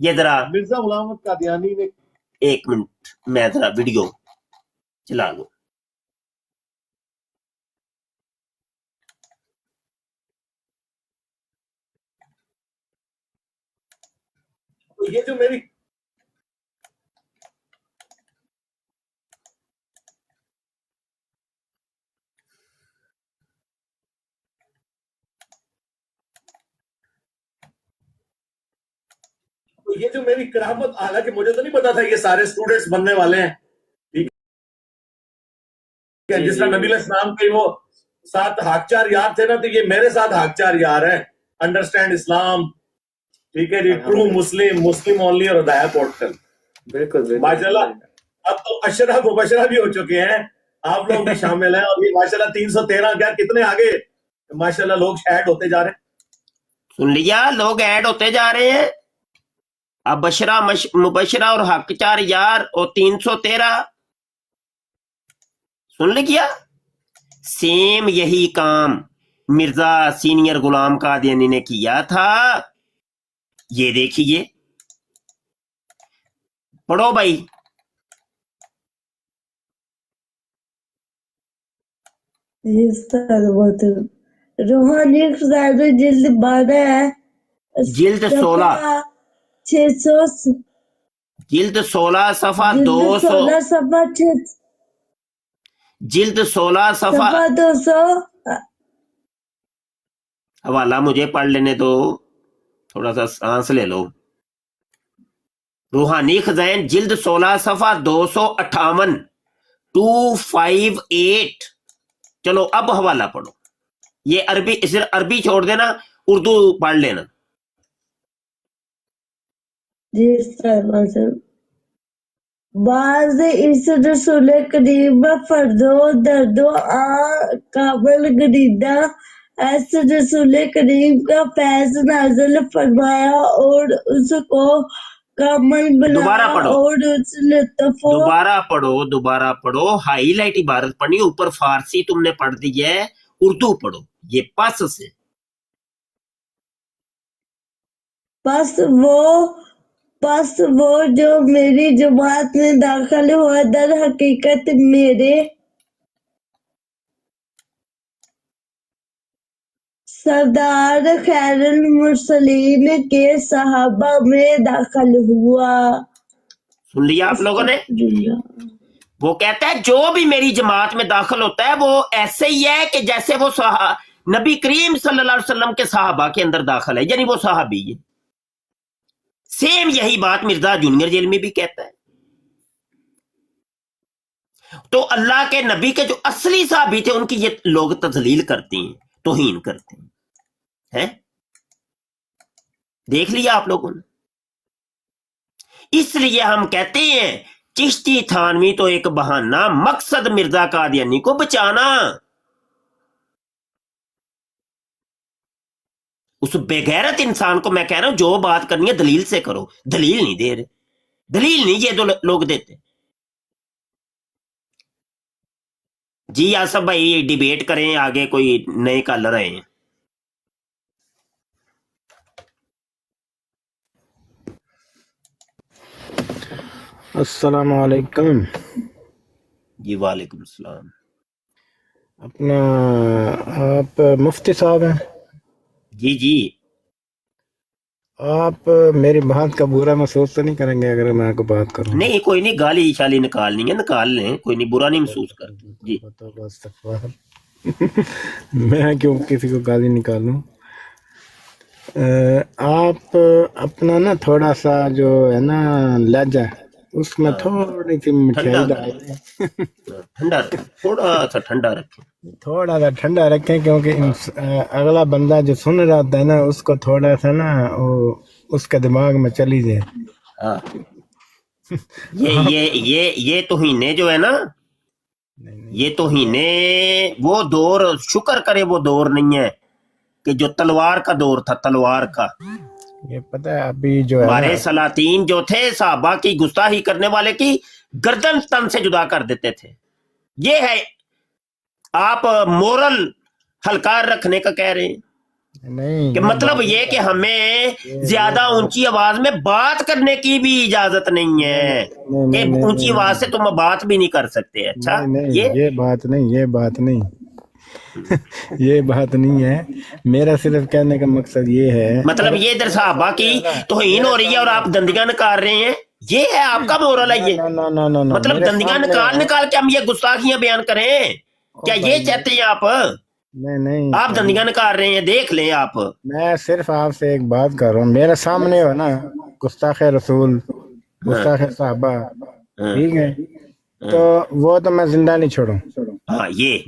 یہ ذرا مرزا غلام احمد قادیانی نے 1 منٹ میں ذرا ویڈیو چلا لوں. یہ جو میری کرامت، حالانکہ مجھے تو نہیں پتا تھا یہ سارے اسٹوڈنٹس بننے والے ہیں، ٹھیک ہے، جس طرح نبی علیہ السلام کے وہ 7 ہاکچار یار تھے نا، تو یہ میرے ساتھ ہاکچار یار ہیں. انڈرسٹینڈ اسلام، ٹھیک ہے جی، ٹرو مسلم اونلی اور ہدایہ پورٹل. بالکل ماشاء اللہ. اب تو اشرف مبشرہ بھی ہو چکے ہیں، آپ لوگ بھی شامل ہیں، اور یہ ماشاء اللہ 313 کیا کتنے آگے ماشاء اللہ لوگ ایڈ ہوتے جا رہے ہیں. سن لیا، لوگ ایڈ ہوتے جا رہے ہیں. اب بشرا مبشرہ اور حق 4 یار اور 313 سن لیا. سیم یہی کام مرزا سینئر غلام قادیانی نے کیا تھا. یہ دیکھیے، پڑھو بھائی. روحانی خزانہ جلد 12 ہے، جلد 16 600 جلد 16 صفحہ جلد 200 16 صفحہ 6 جلد 16 صفحہ. صفحہ 200. حوالہ مجھے پڑھ لینے دو، تھوڑا سا سانس لے لو. روحانی خزائن جلد 16 صفحہ 258 258. چلو اب حوالہ پڑھو. یہ عربی، صرف عربی چھوڑ دینا، اردو پڑھ لینا. جی سر، بعض اس رسول کریم فردو دردو کامل گریدہ اس رسول کریم کا فیض نازل فرمایا اور اس کو کامل دوبارہ بنایا پڑھو، اور اس لطف و دوبارہ پڑھو. ہائی لائٹ عبارت پڑھنی، اوپر فارسی تم نے پڑھ دی ہے، اردو پڑھو. یہ پس سے پس وہ جو میری جماعت میں داخل ہوا در حقیقت میرے سردار خیر المرسلین کے صحابہ میں داخل ہوا. سن لیا آپ لوگوں نے. وہ کہتا ہے جو بھی میری جماعت میں داخل ہوتا ہے وہ ایسے ہی ہے کہ جیسے وہ نبی کریم صلی اللہ علیہ وسلم کے صحابہ کے اندر داخل ہے، یعنی وہ صحابی ہے. سیم یہی بات مرزا جونیئر جیل میں بھی کہتا ہے. تو اللہ کے نبی کے جو اصلی صحابی تھے ان کی یہ لوگ تذلیل کرتے ہیں، توہین کرتے ہیں. دیکھ لیا آپ لوگوں نے. اس لیے ہم کہتے ہیں چشتی تھانوی تو ایک بہانہ، مقصد مرزا قادیانی کو بچانا. اس بے غیرت انسان کو میں کہہ رہا ہوں جو بات کرنی ہے دلیل سے کرو. دلیل نہیں دے رہے، دلیل نہیں یہ دو لوگ دیتے. جی آصف بھائی ڈیبیٹ کریں، آگے کوئی نئے کالر آئے ہیں. السلام علیکم. جی وعلیکم السلام. اپنا آپ مفتی صاحب ہیں؟ جی آپ میری بات کا برا محسوس تو نہیں کریں گے اگر میں آپ کو بات کروں؟ نہیں، کوئی نہیں، گالی شالی نکالنی ہے نکال لیں، کوئی نہیں، برا نہیں محسوس کرتے. جی میں کیوں کسی کو گالی نکالوں؟ آپ اپنا نا تھوڑا سا جو ہے نا لہجہ اس میں تھوڑی سی مٹھائی ڈالیں، ٹھنڈا رکھیں، تھوڑا سا ٹھنڈا رکھیں، تھوڑا سا ٹھنڈا رکھیں، کیونکہ اگلا بندہ جو سن رہا ہوتا ہے نا اس کو تھوڑا سا نا اس کے دماغ میں چلی جائے. یہ توہینے جو ہے نا، یہ توہینے وہ دور، شکر کرے وہ دور نہیں ہے کہ جو تلوار کا دور تھا، تلوار کا. یہ پتہ ہے ابھی جو ہے ہمارے سلاطین جو تھے صحابہ کی گستاخی کرنے والے کی گردن تن سے جدا کر دیتے تھے. یہ ہے آپ مورل ہلکار رکھنے کا کہہ رہے ہیں. نہیں کہ مطلب یہ کہ ہمیں زیادہ اونچی آواز میں بات کرنے کی بھی اجازت نہیں ہے کہ اونچی آواز سے تم بات بھی نہیں کر سکتے. اچھا یہ بات نہیں یہ بات نہیں یہ بات نہیں ہے. میرا صرف کہنے کا مقصد یہ ہے مطلب یہ ادھر صحابہ کی توہین ہو رہی ہے اور آپ دندیاں نکال رہے ہیں. یہ ہے آپ کا مورل ہے. یہ مطلب دندیاں نکال کے ہم یہ گستاخیاں بیان کریں؟ کیا یہ چاہتے ہیں آپ؟ نہیں آپ دندیاں نکال رہے ہیں، دیکھ لیں آپ. میں صرف آپ سے ایک بات کر رہا ہوں، میرے سامنے ہو نا گستاخ رسول گستاخ صحابہ، ٹھیک ہے، تو وہ تو میں زندہ نہیں چھوڑوں. ہاں یہ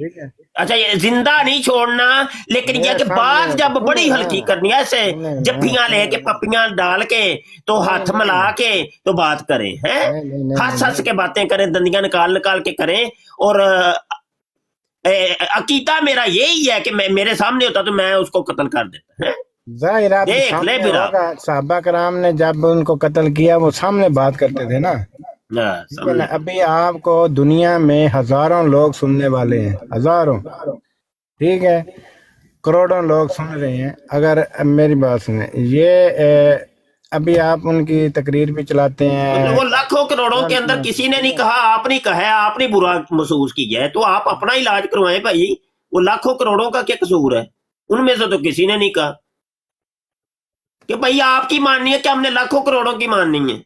اچھا، یہ زندہ نہیں چھوڑنا، لیکن یہ کہ بات جب بڑی ہلکی کرنی ہے، ایسے جفیاں لے کے پپیاں ڈال کے تو ہاتھ ملا کے تو بات کریں، ہیں ہنس ہنس کے باتیں کریں، دندیاں نکال کے کریں. اور عقیدہ میرا یہی ہے کہ میرے سامنے ہوتا تو میں اس کو قتل کر دیتا. ظاہر آپ دیکھ لے ہوگا صحابہ کرام نے جب ان کو قتل کیا وہ سامنے بات کرتے تھے نا. ابھی آپ کو دنیا میں ہزاروں لوگ سننے والے ہیں، ہزاروں، ٹھیک ہے، کروڑوں لوگ سن رہے ہیں. اگر میری بات سنیں، یہ ابھی آپ ان کی تقریر بھی چلاتے ہیں. وہ لاکھوں کروڑوں کے اندر کسی نے نہیں کہا، آپ نے کہا ہے، آپ نے برا محسوس کیا ہے، تو آپ اپنا علاج کروائیں بھائی. وہ لاکھوں کروڑوں کا کیا قصور ہے؟ ان میں سے تو کسی نے نہیں کہا کہ بھائی آپ کی ماننی ہے کہ ہم نے لاکھوں کروڑوں کی ماننی ہے.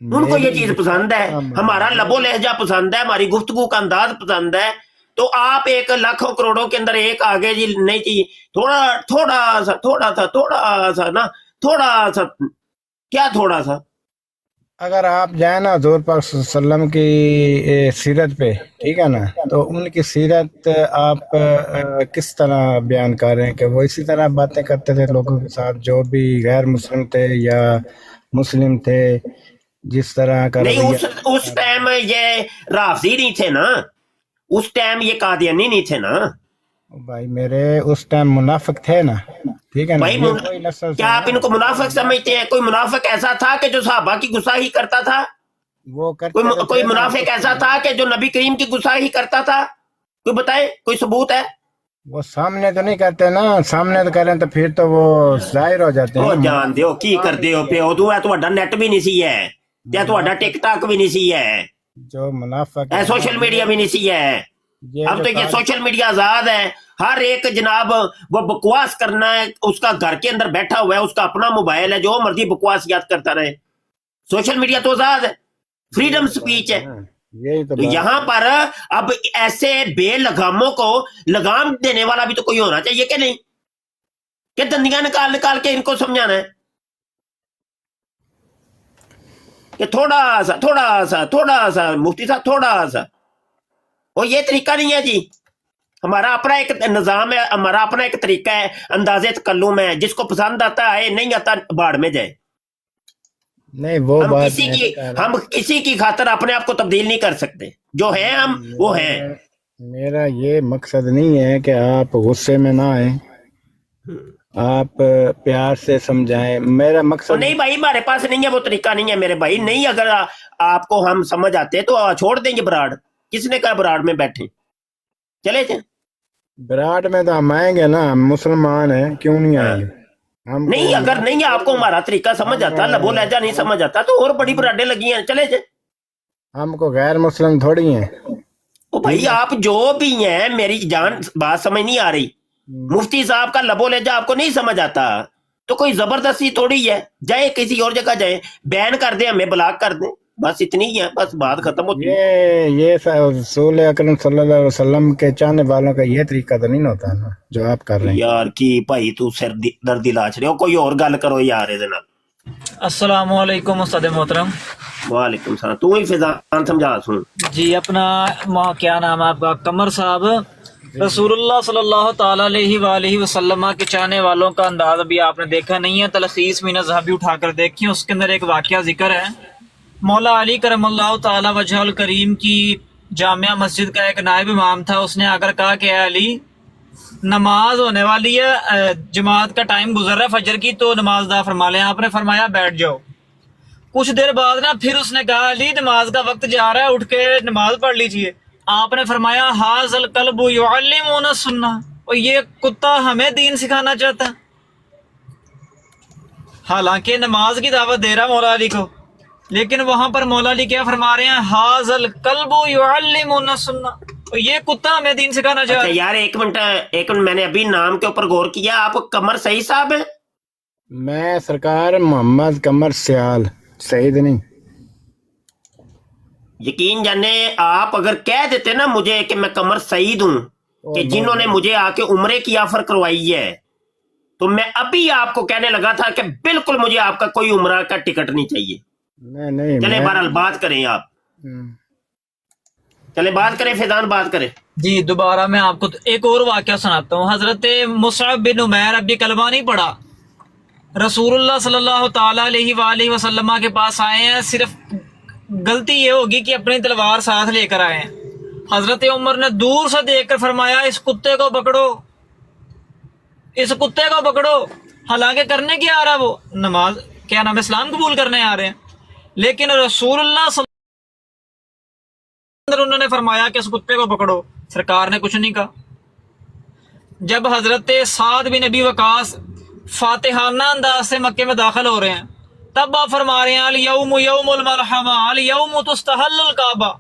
ان کو یہ چیز پسند ہے، ہمارا لب و لہجہ پسند ہے، ہماری گفتگو کا انداز پسند ہے. تو آپ ایک لاکھوں کروڑوں کے اندر ایک آگے جی نہیں چاہیے، تھوڑا سا کیا تھوڑا سا. اگر آپ جائیں نا حضور پاک صلی اللہ علیہ وسلم کی سیرت پہ، ٹھیک ہے نا، تو ان کی سیرت آپ کس طرح بیان کر رہے ہیں کہ وہ اسی طرح باتیں کرتے تھے لوگوں کے ساتھ جو بھی غیر مسلم تھے یا مسلم تھے، جس طرح کا نہیں. اس ٹائم یہ رافضی نہیں تھے نا، اس ٹائم یہ قادیانی نہیں تھے نا بھائی میرے. اس ٹائم منافق تھے نا، ٹھیک ہے نا. کیا آپ ان کو منافق سمجھتے ہیں؟ کوئی منافق ایسا تھا کہ جو صحابہ کی گستاخی کرتا تھا؟ کوئی منافق ایسا تھا کہ جو نبی کریم کی گستاخی کرتا تھا؟ کوئی بتائے، کوئی ثبوت ہے؟ وہ سامنے تو نہیں کرتے نا، سامنے تو کریں تو پھر تو وہ ظاہر ہو جاتے ہیں. جان دیو کی کر دیو پیو تو ہے، تہاڈا نیٹ بھی نہیں سی ہے، تے تہاڈا ٹک ٹاک بھی نہیں سی ہے، جو منافق سوشل میڈیا بھی نہیں سی ہے. اب تو یہ سوشل میڈیا آزاد ہے، ہر ایک جناب وہ بکواس کرنا ہے، اس کا گھر کے اندر بیٹھا ہوا ہے، اس کا اپنا موبائل ہے، جو مرضی بکواسیات کرتا رہے. سوشل میڈیا تو آزاد ہے، فریڈم سپیچ ہے. تو یہاں پر اب ایسے بے لگاموں کو لگام دینے والا بھی تو کوئی ہونا چاہیے کہ نہیں، کہ دندیاں نکال کے ان کو سمجھانا ہے کہ تھوڑا سا مفتی صاحب تھوڑا سا. اور یہ طریقہ نہیں ہے جی. ہمارا اپنا ایک نظام ہے، ہمارا اپنا ایک طریقہ ہے، انداز تکلم ہے، جس کو پسند آتا ہے، نہیں آتا باڑ میں جائے. نہیں وہ بات ہم کسی کی خاطر اپنے آپ کو تبدیل نہیں کر سکتے، جو ہیں ہم وہ ہیں. میرا یہ مقصد نہیں ہے کہ آپ غصے میں نہ آئیں، آپ پیار سے سمجھائیں. میرا مقصد نہیں بھائی، ہمارے پاس نہیں ہے وہ طریقہ، نہیں ہے میرے بھائی. نہیں، اگر آپ کو ہم سمجھ آتے تو چھوڑ دیں گے براڑ. کس نے کہا براڑ میں بیٹھے؟ چلے جائیں. براڑ میں تو ہم آئیں گے نا، ہم مسلمان ہیں، کیوں نہیں آئیں گے؟ نہیں، اگر نہیں آپ کو ہمارا طریقہ سمجھ آتا، لبو لہجہ نہیں سمجھ آتا، تو اور بڑی براڈیں لگی ہیں، چلے جائیں. ہم کو غیر مسلم تھوڑی ہیں. بھائی آپ جو بھی ہیں، میری جان بات سمجھ نہیں آ رہی. مفتی صاحب کا لبو لہجہ آپ کو نہیں سمجھ آتا تو کوئی زبردستی تھوڑی ہے. جائے کسی اور جگہ جائیں، بین کر دیں، ہمیں بلاک کر دیں، بس اتنی ہی ہے، بس بات ختم ہوتی ہے. یہ رسول اکرم صلی اللہ علیہ وسلم کے چاہنے والوں کا یہ طریقہ تو نہیں ہوتا نا جو آپ کر رہے ہیں. یار کی بھائی تو سر دردی لاچ رہے ہو، کوئی اور گل کرو یار. السلام علیکم استاد محترم. وعلیکم السلام. تو ہی فضان سمجھا سن جی. اپنا کیا نام ہے آپ کا؟ قمر صاحب. رسول اللہ صلی اللہ تعالی علیہ وآلہ وسلم کے چاہنے والوں کا انداز ابھی آپ نے دیکھا نہیں ہے. تلخیص من الذہبی اٹھا کر دیکھیں، اس کے اندر ایک واقعہ ذکر ہے. مولا علی کرم اللہ تعالی وجہ الکریم کی جامعہ مسجد کا ایک نائب امام تھا. اس نے آ کر کہا کہ اے علی، نماز ہونے والی ہے، جماعت کا ٹائم گزر رہا ہے فجر کی، تو نماز ادا فرما لیں. آپ نے فرمایا بیٹھ جاؤ. کچھ دیر بعد نا پھر اس نے کہا علی، نماز کا وقت جا رہا ہے، اٹھ کے نماز پڑھ لیجئے. آپ نے فرمایا ھذا الکلب یعلمنا السنہ، اور یہ کتا ہمیں دین سکھانا چاہتا ہے، حالانکہ نماز کی دعوت دے رہا مولا علی کو، لیکن وہاں پر مولا علی کیا فرما رہے ہیں، ھذا الکلب یعلمنا السنہ، اور یہ کتا ہمیں دین سکھانا چاہتا ہے۔ یار ایک منٹ میں نے ابھی نام کے اوپر غور کیا، آپ قمر سعید صاحب ہیں؟ میں سرکار محمد قمر سیال، سعید نہیں۔ یقین جانے آپ اگر کہہ دیتے نا مجھے کہ میں قمر سعید ہوں، کہ جنہوں نے مجھے آ کے عمرے کی آفر کروائی ہے، تو میں ابھی آپ کو کہنے لگا تھا کہ بالکل مجھے آپ کا کوئی عمرہ کا ٹکٹ نہیں چاہیے۔ نہیں چلے بہرحال بات کریں، آپ چلے بات کریں، فیضان بات کریں۔ جی دوبارہ میں آپ کو ایک اور واقعہ سناتا ہوں۔ حضرت مصعب بن عمیر، ابھی کلمہ نہیں پڑھا، رسول اللہ صلی اللہ تعالی علیہ وآلہ وسلم کے پاس آئے ہیں، صرف غلطی یہ ہوگی کہ اپنی تلوار ساتھ لے کر آئے ہیں۔ حضرت عمر نے دور سے دیکھ کر فرمایا اس کتے کو پکڑو، اس کتے کو پکڑو، حالانکہ کرنے کیا آ رہا، وہ نماز کیا نام اسلام قبول کرنے آ رہے ہیں، لیکن رسول اللہ صلی اللہ علیہ وسلم انہوں نے فرمایا کہ اس کتے کو پکڑو، سرکار نے کچھ نہیں کہا۔ جب حضرت سعد بن ابی وقاص فاتحانہ انداز سے مکے میں داخل ہو رہے ہیں، تب آپ فرما رہے ہیں الیوم یوم المرحمہ الیوم تستحل الکعبہ،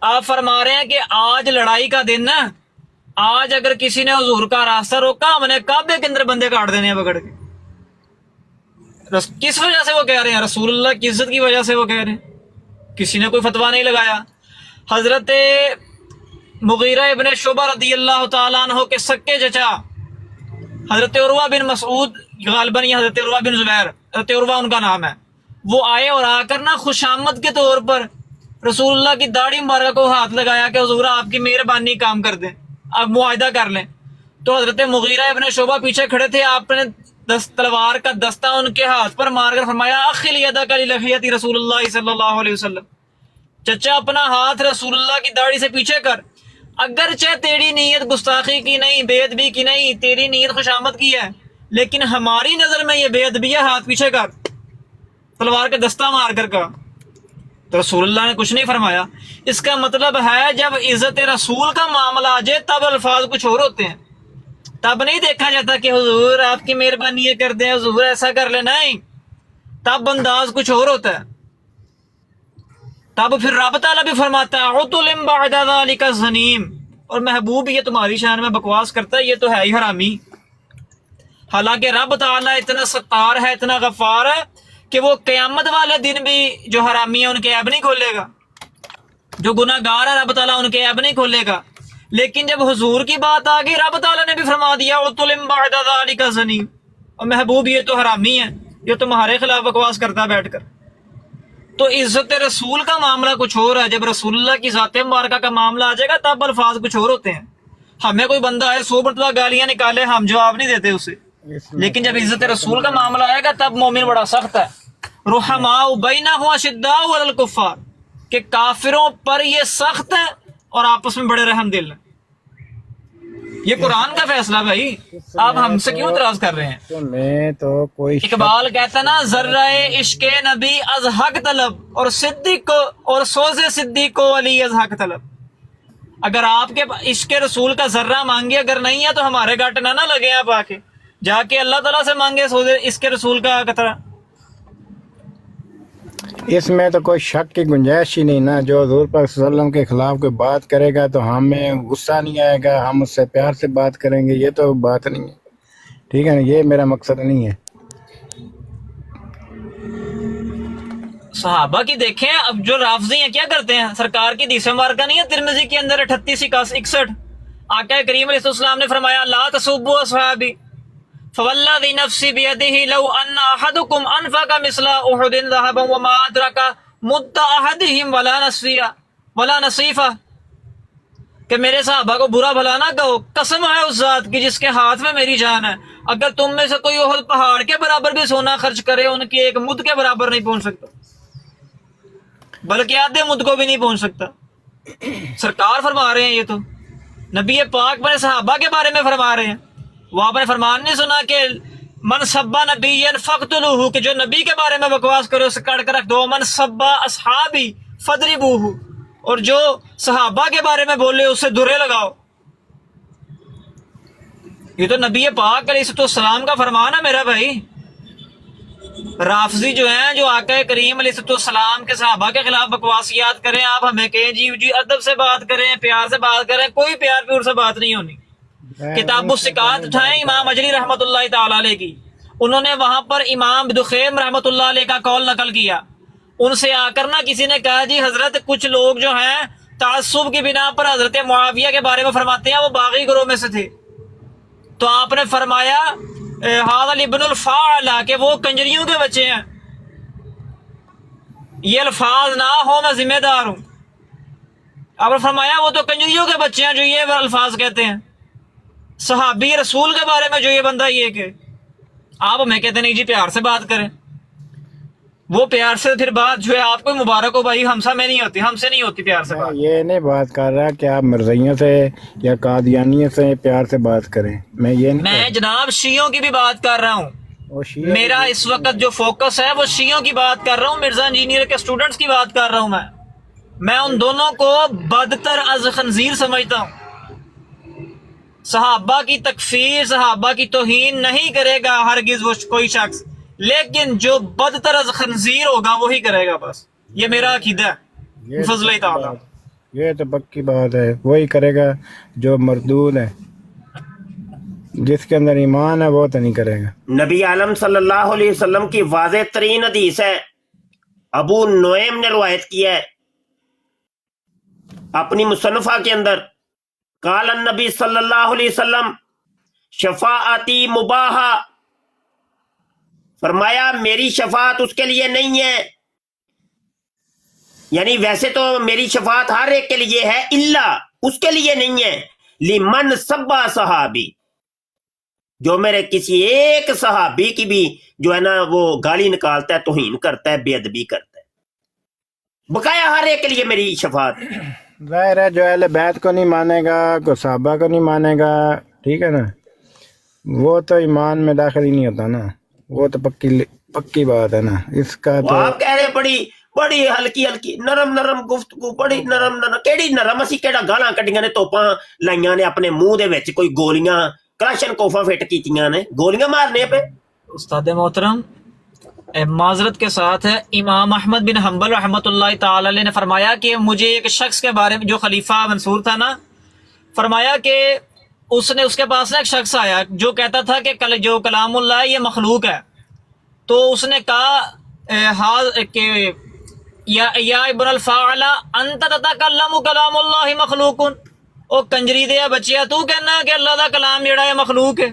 آپ فرما رہے ہیں کہ آج لڑائی کا دن ہے، آج اگر کسی نے حضور کا راستہ روکا ہم نے کعبے کے اندر بندے کاٹ دینے ہیں پکڑ کے۔ کس وجہ سے وہ کہہ رہے ہیں؟ رسول اللہ کی عزت کی وجہ سے وہ کہہ رہے ہیں، کسی نے کوئی فتویٰ نہیں لگایا۔ حضرت مغیرہ ابن شعبہ رضی اللہ تعالیٰ عنہ کے سکے چچا حضرت عروہ بن مسعود، غالباً یہ حضرت عروہ بن زبیر، حضرت عروہ ان کا نام ہے، وہ آئے اور آ کر نا خوشامد کے طور پر رسول اللہ کی داڑھی مبارکہ کو ہاتھ لگایا کہ حضور آپ کی مہربانی کام کر دیں، آپ معاہدہ کر لیں۔ تو حضرت مغیرہ ابن شعبہ پیچھے کھڑے تھے، آپ نے تلوار کا دستہ ان کے ہاتھ پر مار کر فرمایا اخل یدک للحیۃ رسول اللہ صلی اللہ علیہ وسلم، چچا اپنا ہاتھ رسول اللہ کی داڑھی سے پیچھے کر، اگرچہ تیری نیت گستاخی کی نہیں، بے ادبی کی نہیں، تیری نیت خوشامد کی ہے، لیکن ہماری نظر میں یہ بے ادبی ہے، ہاتھ پیچھے کر، تلوار کا دستہ مار کر کہا۔ تو رسول اللہ نے کچھ نہیں فرمایا۔ اس کا مطلب ہے جب عزت رسول کا معاملہ آ جائے تب الفاظ کچھ اور ہوتے ہیں، تب نہیں دیکھا جاتا کہ حضور آپ کی مہربانی یہ کر دیں، حضور ایسا کر لیں، نہیں، تب انداز کچھ اور ہوتا ہے۔ تب پھر رب تعالیٰ بھی فرماتا ہے عُتُلٍ بَعْدَ ذَلِكَ زَنِيمٌ، اور محبوب یہ تمہاری شان میں بکواس کرتا ہے، یہ تو ہے ہی حرامی۔ حالانکہ رب تعالیٰ اتنا ستار ہے، اتنا غفار ہے کہ وہ قیامت والے دن بھی جو حرامی ہیں ان کے عیب نہیں کھولے گا، جو گناہ گار ہے رب تعالیٰ ان کے عیب نہیں کھولے گا۔ لیکن جب حضور کی بات آ گئی، رب تعالیٰ نے بھی فرما دیا عُتُلٍ بَعْدَ ذَلِكَ زَنِيمٌ، اور محبوب یہ تو حرامی ہے، یہ تمہارے خلاف بکواس کرتا ہے بیٹھ کر۔ تو عزت رسول کا معاملہ کچھ اور ہے، جب رسول اللہ کی ذات مبارکہ کا معاملہ آ جائے گا تب الفاظ کچھ اور ہوتے ہیں۔ ہمیں کوئی بندہ ہے 100 مرتبہ گالیاں نکالے، ہم جواب نہیں دیتے اسے، لیکن جب عزت رسول کا معاملہ آئے گا تب مومن بڑا سخت ہے۔ رحماء بینہم اشداء علی الکفار، کہ کافروں پر یہ سخت ہے اور آپس میں بڑے رحم دل ہیں۔ یہ قرآن کا فیصلہ بھائی، آپ ہم سے کیوں اعتراض کر رہے ہیں؟ تو میں تو کوئی اقبال کہتا نا ذرہ عشق نبی از حق طلب، اور صدیق کو اور سوز صدیق کو علی از حق طلب۔ اگر آپ کے عشق رسول کا ذرہ مانگے، اگر نہیں ہے تو ہمارے گاٹ نہ لگے، آپ آ کے جا کے اللہ تعالیٰ سے مانگے سوز عشق رسول کا قطرہ۔ اس میں تو کوئی شک کی گنجائش ہی نہیں نا، جو حضور پاک صلی اللہ علیہ وسلم کے خلاف کوئی بات کرے گا تو ہمیں غصہ نہیں آئے گا، ہم اس سے پیار سے بات کریں گے، یہ تو بات نہیں ہے، ٹھیک ہے نا، یہ میرا مقصد نہیں ہے۔ صحابہ کی دیکھیں، اب جو رافضی ہیں کیا کرتے ہیں، سرکار کی حدیث مبارکہ نہیں ہے ترمذی کے اندر 3861، آقا کریم علیہ السلام نے فرمایا لا تسبوا اصحابی فوالذی نفسی بیدہ لو ان احدکم انفق مثل احد ذهبا وما ادرک مد احدہم ولا نصیفہ، کہ میرے صحابہ کو برا بھلا نہ کہو، قسم ہے اس ذات کی جس کے ہاتھ میں میری جان ہے، اگر تم میں سے کوئی احد پہاڑ کے برابر بھی سونا خرچ کرے ان کی ایک مد کے برابر نہیں پہنچ سکتا، بلکہ آدھے مد کو بھی نہیں پہنچ سکتا۔ سرکار فرما رہے ہیں، یہ تو نبی پاک اپنے صحابہ کے بارے میں فرما رہے ہیں۔ وہ آپ نے فرمان نہیں سنا کہ من سبا نبی فقتلوہ، کہ جو نبی کے بارے میں بکواس کرے اسے کاٹ کر رکھ دو، من سبا اصحابی فضربوہ، اور جو صحابہ کے بارے میں بولے اسے درے لگاؤ۔ یہ تو نبی پاک علیہ السلام کا فرمان ہے میرا بھائی. رافضی جو ہیں جو آقا کریم علیہ السلام کے صحابہ کے خلاف بکواسیات کریں، آپ ہمیں کہیں جی ادب سے بات کریں، پیار سے بات کریں. کوئی پیار پیور سے بات نہیں ہونی. کتاب السکات اٹھائیں امام اجری رحمۃ اللہ تعالی علیہ کی، انہوں نے وہاں پر امام دخیم رحمۃ اللہ علیہ کا قول نقل کیا. ان سے آ کر نہ کسی نے کہا جی حضرت کچھ لوگ جو ہیں تعصب کی بنا پر حضرت معاویہ کے بارے میں فرماتے ہیں وہ باغی گروہ میں سے تھے. تو آپ نے فرمایا حاضر ابن الفاعلہ کہ وہ کنجریوں کے بچے ہیں. یہ الفاظ نہ ہو میں ذمہ دار ہوں. آپ نے فرمایا وہ تو کنجریوں کے بچے ہیں جو یہ الفاظ کہتے ہیں. صحابی رسول کے بارے میں جو یہ بندہ یہ کہ آپ ہمیں کہتے نہیں جی پیار سے بات کریں. وہ پیار سے پھر بات جو ہے آپ کو مبارک ہو بھائی، ہم سے نہیں ہوتی، ہم سے نہیں ہوتی پیار سے بات. یہ نہیں بات کر رہا کہ آپ مرزائیوں سے یا قادیانیوں سے پیار سے بات کریں. میں جناب شیعوں کی بھی بات کر رہا ہوں. میرا اس وقت جو فوکس ہے وہ شیعوں کی بات کر رہا ہوں، مرزا انجینئر کے اسٹوڈنٹس کی بات کر رہا ہوں. میں ان دونوں کو بدتر از خنزیر سمجھتا ہوں. صحابہ کی تکفیر، صحابہ کی توہین نہیں کرے گا ہرگز وہ کوئی شخص، لیکن جو بدتر از خنزیر ہوگا وہی کرے گا. بس یہ میرا عقیدہ ہے فضل تعالی. یہ تو پکی بات ہے، وہی کرے گا جو مردود ہے. جس کے اندر ایمان ہے وہ تو نہیں کرے گا. نبی عالم صلی اللہ علیہ وسلم کی واضح ترین حدیث ہے، ابو نعیم نے روایت کیا ہے اپنی مصنفہ کے اندر، قال النبی صلی اللہ علیہ وسلم شفاعتی مباحہ، فرمایا میری شفاعت اس کے لیے نہیں ہے، یعنی ویسے تو میری شفاعت ہر ایک کے لیے ہے، الا اس کے لیے نہیں ہے، لمن سبا صحابی، جو میرے کسی ایک صحابی کی بھی جو ہے نا وہ گالی نکالتا ہے، توہین کرتا ہے، بے ادبی کرتا ہے، بقایا ہر ایک کے لیے میری شفاعت. ظاہر ہے جو اہل بیت کو نہیں مانے گا، کو صحابہ کو نہیں مانے گا، ٹھیک ہے نا، وہ تو ایمان میں داخل ہی نہیں ہوتا نا. وہ تو پکی بات ہے نا. اس کا تو آپ کہہ رہے بڑی ہلکی نرم گفتگو، بڑی نرم کیڑی نرم، اسی کیڑا گالاں کڈیاں نے، توپاں لائیاں نے اپنے منہ دے وچ، کوئی گولیاں کلاشن کوفاں فٹ کیتیاں نے، گولیاں مارنے پہ. استاد محترم معذرت کے ساتھ ہے، امام احمد بن حنبل رحمۃ اللہ تعالی علیہ نے فرمایا کہ مجھے ایک شخص کے بارے میں جو خلیفہ منصور تھا نا، فرمایا کہ اس کے پاس نا ایک شخص آیا جو کہتا تھا کہ جو کلام اللہ ہے یہ مخلوق ہے. تو اس نے کہا کہ یا ابن الفاعلہ انت تتکلم کلام اللہ مخلوق، او کنجری دیا بچیا تو کہنا کہ اللہ دا کلام جڑا ہے مخلوق ہے.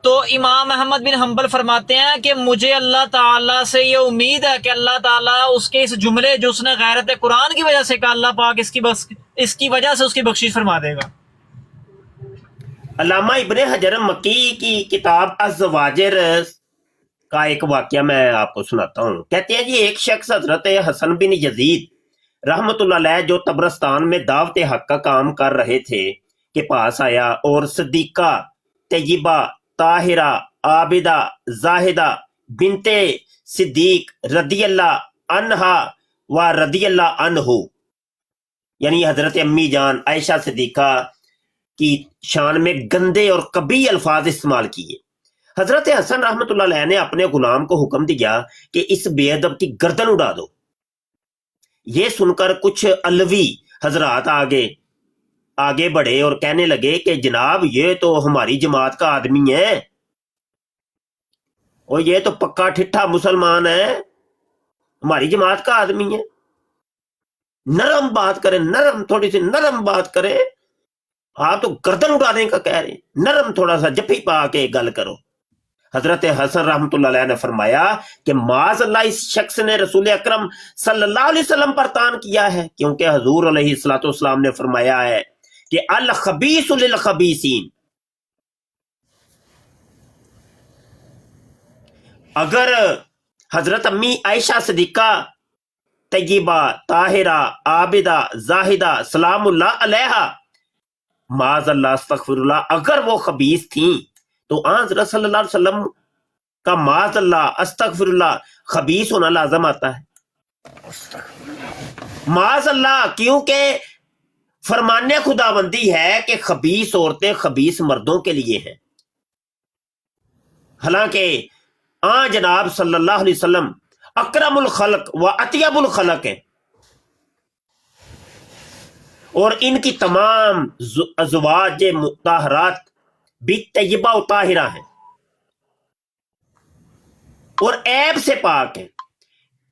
تو امام احمد بن حنبل فرماتے ہیں کہ مجھے اللہ تعالیٰ سے یہ امید ہے کہ اللہ تعالیٰ اس کے اس جملے جو اس نے غیرت قرآن کی وجہ سے کہا، اللہ پاک اس کی وجہ سے اس کی بخشش فرما دے گا. علامہ ابن حجر مکی کی کتاب الزواجر کا ایک واقعہ میں آپ کو سناتا ہوں. کہتے ہیں جی ایک شخص حضرت حسن بن یزید رحمت اللہ علیہ جو طبرستان میں دعوت حق کا کام کر رہے تھے کے پاس آیا، اور صدیقہ طیبہ طاہرہ عابدہ زاہدہ بنت صدیق رضی اللہ عنہا و رضی اللہ عنہ، یعنی حضرت امی جان عائشہ صدیقہ کی شان میں گندے اور قبیح الفاظ استعمال کیے. حضرت حسن رحمت اللہ علیہ نے اپنے غلام کو حکم دیا کہ اس بے ادب کی گردن اڑا دو. یہ سن کر کچھ علوی حضرات آگے بڑھے اور کہنے لگے کہ جناب یہ تو ہماری جماعت کا آدمی ہے، اور یہ تو پکا ٹھٹھا مسلمان ہے، ہماری جماعت کا آدمی ہے، نرم بات کریں، تھوڑی سی نرم بات کریں. آپ تو گردن اڑانے کا کہہ رہے ہیں، نرم تھوڑا سا جفی پا کے گل کرو. حضرت حسن رحمت اللہ علیہ نے فرمایا کہ معاذ اللہ اس شخص نے رسول اکرم صلی اللہ علیہ وسلم پر تان کیا ہے، کیونکہ حضور علیہ الصلوۃ والسلام نے فرمایا ہے کہ الخبیث للخبیثین. اگر حضرت امی عائشہ صدیقہ طیبہ طاہرہ عابدہ زاہدہ سلام اللہ علیہا معاذ اللہ استغفر اللہ اگر وہ خبیث تھیں تو حضرت صلی اللہ علیہ وسلم کا معاذ اللہ استغفر اللہ خبیث ہونا لازم آتا ہے. معاذ اللہ، کیونکہ فرمانے خداوندی ہے کہ خبیث عورتیں خبیث مردوں کے لیے ہیں، حالانکہ جناب صلی اللہ علیہ وسلم اکرم الخلق و اطیب الخلق ہے، اور ان کی تمام ازواج مطہرات بھی طیبہ و طاہرہ ہیں اور عیب سے پاک ہیں۔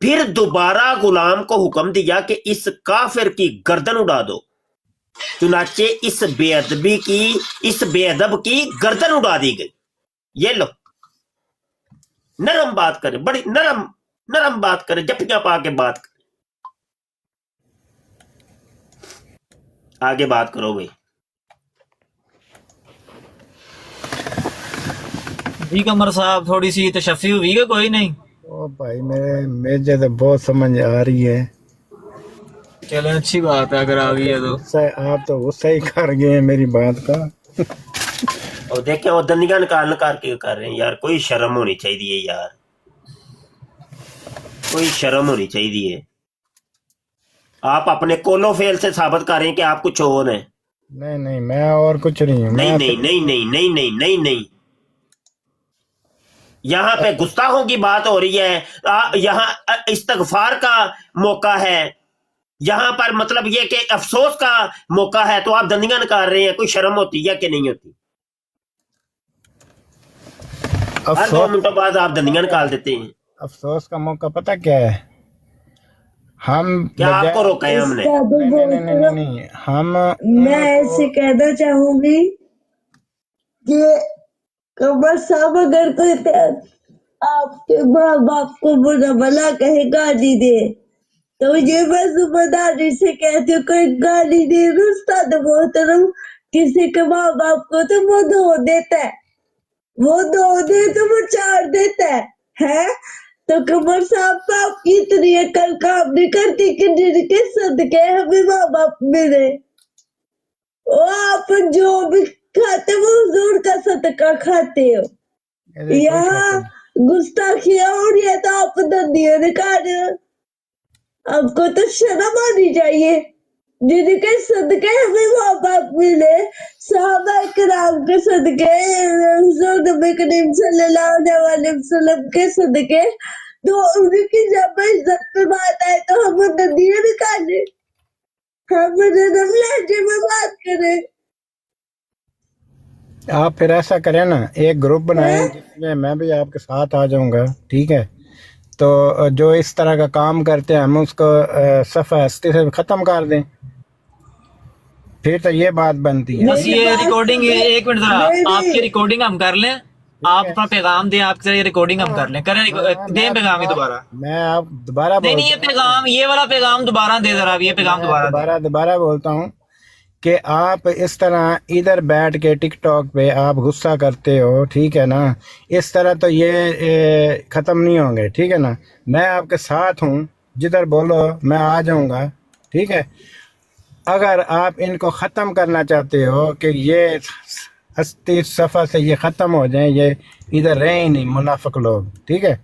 پھر دوبارہ غلام کو حکم دیا کہ اس کافر کی گردن اڑا دو، چنانچہ اس بے ادب کی گردن اڑا دی گئی۔ یہ لو، نرم بات کرے، بڑی نرم بات کرے، جپیاں پا کے بات کرے۔ آگے بات کرو بھائی۔ جی قمر صاحب تھوڑی سی تشفی ہوئی کہ کوئی نہیں؟ او بھائی میرے تو بہت سمجھ آ رہی ہے۔ چلیں اچھی بات ہے اگر آ گئی ہے تو۔ آپ تو غصہ ہی کر گئے ہیں میری بات کا۔ اور دیکھیں وہ دندیاں نکال کے کر رہے ہیں یار، کوئی شرم ہونی چاہیے یار، کوئی شرم ہونی چاہیے۔ آپ اپنے کولو فیل سے ثابت کر رہے ہیں کہ آپ کچھ اور ہیں۔ نہیں میں اور کچھ نہیں ہوں۔ نہیں، یہاں پہ گستاخوں کی بات ہو رہی ہے، یہاں استغفار کا موقع ہے، یہاں پر مطلب یہ کہ افسوس کا موقع ہے، تو آپ دندیاں نکال رہے ہیں۔ کوئی شرم ہوتی ہے کہ نہیں ہوتی؟ ہر 2 منٹوں بعد آپ دندیاں نکال دیتے ہیں۔ افسوس کا موقع پتہ کیا ہے؟ ہم کیا آپ کو روکا ہے ہم نے؟ نہیں ہم میں ایسے کہنا چاہوں گی کہ قمر صاحب اگر کوئی آپ کے ماں باپ کو برا بھلا کہے گالی دے تو یہ میں ذمہ داری سے کہتی ہوں، کوئی گالی دے استاد محترم کسی کے ماں باپ کو تو وہ دھو دیتا ہے، وہ دھو دے تو وہ چار دیتا ہے۔ تو قمر صاحب کا آپ کی اتنی عقل کام نہیں کرتی کہ جن کے صدقے ہمیں ماں باپ ملے، وہ آپ جو بھی کھاتے وہ حضور کا صدقہ کھاتے ہو۔ یہاں گستاخیاں ہو رہی ہے تو آپ دندیاں نکال رہے ہو۔ آپ کو تو شرم آنی چاہیے، جن کے صدقے ہمیں ماں باپ ملے، صحابہ کرام کے صدقے، حضور نبی کریم صلی اللہ علیہ وسلم کے صدقے، تو ان کی جب عزت پہ بات آئے تو ہم دندیاں نکالیں، ہم نرم لہجے میں بات کریں۔ آپ پھر ایسا کریں نا، ایک گروپ بنائیں جس میں میں بھی آپ کے ساتھ آ جاؤں گا، ٹھیک ہے؟ تو جو اس طرح کا کام کرتے ہیں ہم اس کو صفحہ ہستی سے ختم کر دیں، پھر تو یہ بات بنتی ہے۔ بس یہ ریکارڈنگ، ایک منٹ ذرا، آپ کی ریکارڈنگ ہم کر لیں، آپ اپنا پیغام دیں، آپ سے ریکارڈنگ ہم کر لیں، کریں دیں پیغام ہی دوبارہ۔ میں آپ دوبارہ نہیں یہ پیغام، یہ والا پیغام دوبارہ دے ذرا، یہ پیغام دوبارہ بولتا ہوں کہ آپ اس طرح ادھر بیٹھ کے ٹک ٹاک پہ آپ غصہ کرتے ہو، ٹھیک ہے نا؟ اس طرح تو یہ ختم نہیں ہوں گے، ٹھیک ہے نا؟ میں آپ کے ساتھ ہوں، جدھر بولو میں آ جاؤں گا، ٹھیک ہے؟ اگر آپ ان کو ختم کرنا چاہتے ہو کہ یہ ہستی صفحہ سے یہ ختم ہو جائیں، یہ ادھر رہے ہی نہیں منافق لوگ، ٹھیک ہے؟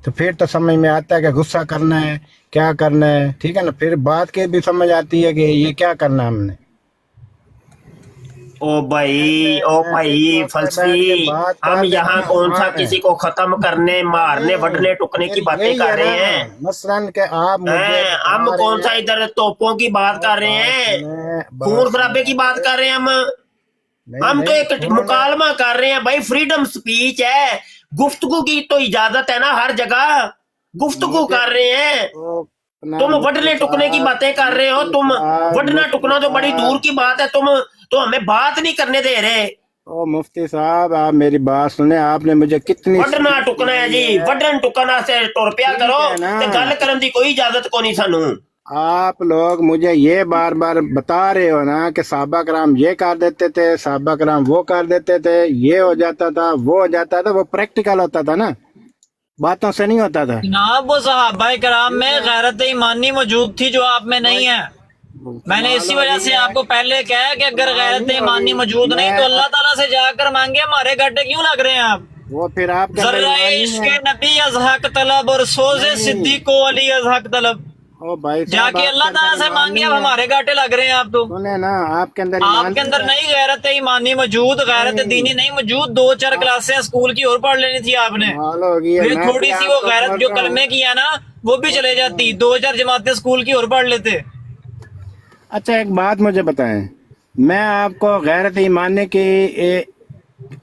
تو پھر تو سمجھ میں آتا ہے کہ غصہ کرنا ہے، کیا کرنا ہے، ٹھیک ہے نا؟ پھر بات کی بھی سمجھ آتی ہے کہ یہ کیا کرنا ہے ہم نے۔ او بھائی فلسفی، ہم یہاں کون سا کسی کو ختم کرنے، مارنے، وڈنے، ٹکنے کی باتیں کر رہے ہیں؟ مثلاً کہ آپ ہم کون سا ادھر توپوں کی بات کر رہے ہیں، خون خرابے کی بات کر رہے ہیں؟ ہم تو ایک مکالمہ کر رہے ہیں بھائی، فریڈم سپیچ ہے، گفتگو کی تو اجازت ہے نا ہر جگہ، گفتگو کر رہے ہیں۔ تم وڈنے ٹکنے کی باتیں کر رہے ہو، تم وڈنا ٹکنا تو بڑی دور کی بات ہے، تم تو ہمیں بات نہیں کرنے دے رہے۔ او مفتی صاحب آپ میری بات سنیں، آپ نے مجھے کتنی وڈنا ٹکنا ہے جی، وڈن ٹکنا سے ٹر پیا کرو تے گل کرن دی کوئی اجازت کو نہیں سانو۔ آپ لوگ مجھے یہ بار بار بتا رہے ہو نا کہ صحابہ کرام یہ کر دیتے تھے، صحابہ کرام وہ کر دیتے تھے، یہ ہو جاتا تھا، وہ ہو جاتا تھا، وہ پریکٹیکل ہوتا تھا نا، باتوں سے نہیں ہوتا تھا جناب۔ وہ صحابہ کرام میں غیرت ایمانی موجود تھی جو آپ میں نہیں ہے۔ میں نے اسی وجہ سے آپ کو پہلے کہا کہ اگر غیرت ایمانی موجود نہیں تو اللہ تعالیٰ سے جا کر مانگے، ہمارے گڈھے کیوں لگ رہے ہیں آپ؟ وہ پھر آپ ذرہ عشق نبی از حق طلب اور سوز صدیق و علی از حق طلب۔ او بھائی جا کے اللہ تعالیٰ سے مانگے. اب ہمارے گاٹے لگ رہے ہیں آپ تو. سنیں نا آپ کے اندر آپ کے اندر نہیں غیرت ایمانی موجود, غیرت دینی نہیں موجود. 2-4 کلاسیں اسکول کی اور پڑھ لینی تھی آپ نے. پھر تھوڑی سی وہ غیرت جو کلمے کی ہے نا وہ بھی چلے جاتی. 2-4 جماعتیں اسکول کی اور پڑھ لیتے. اچھا ایک بات مجھے بتائیں, میں آپ کو غیرت ایمانی کی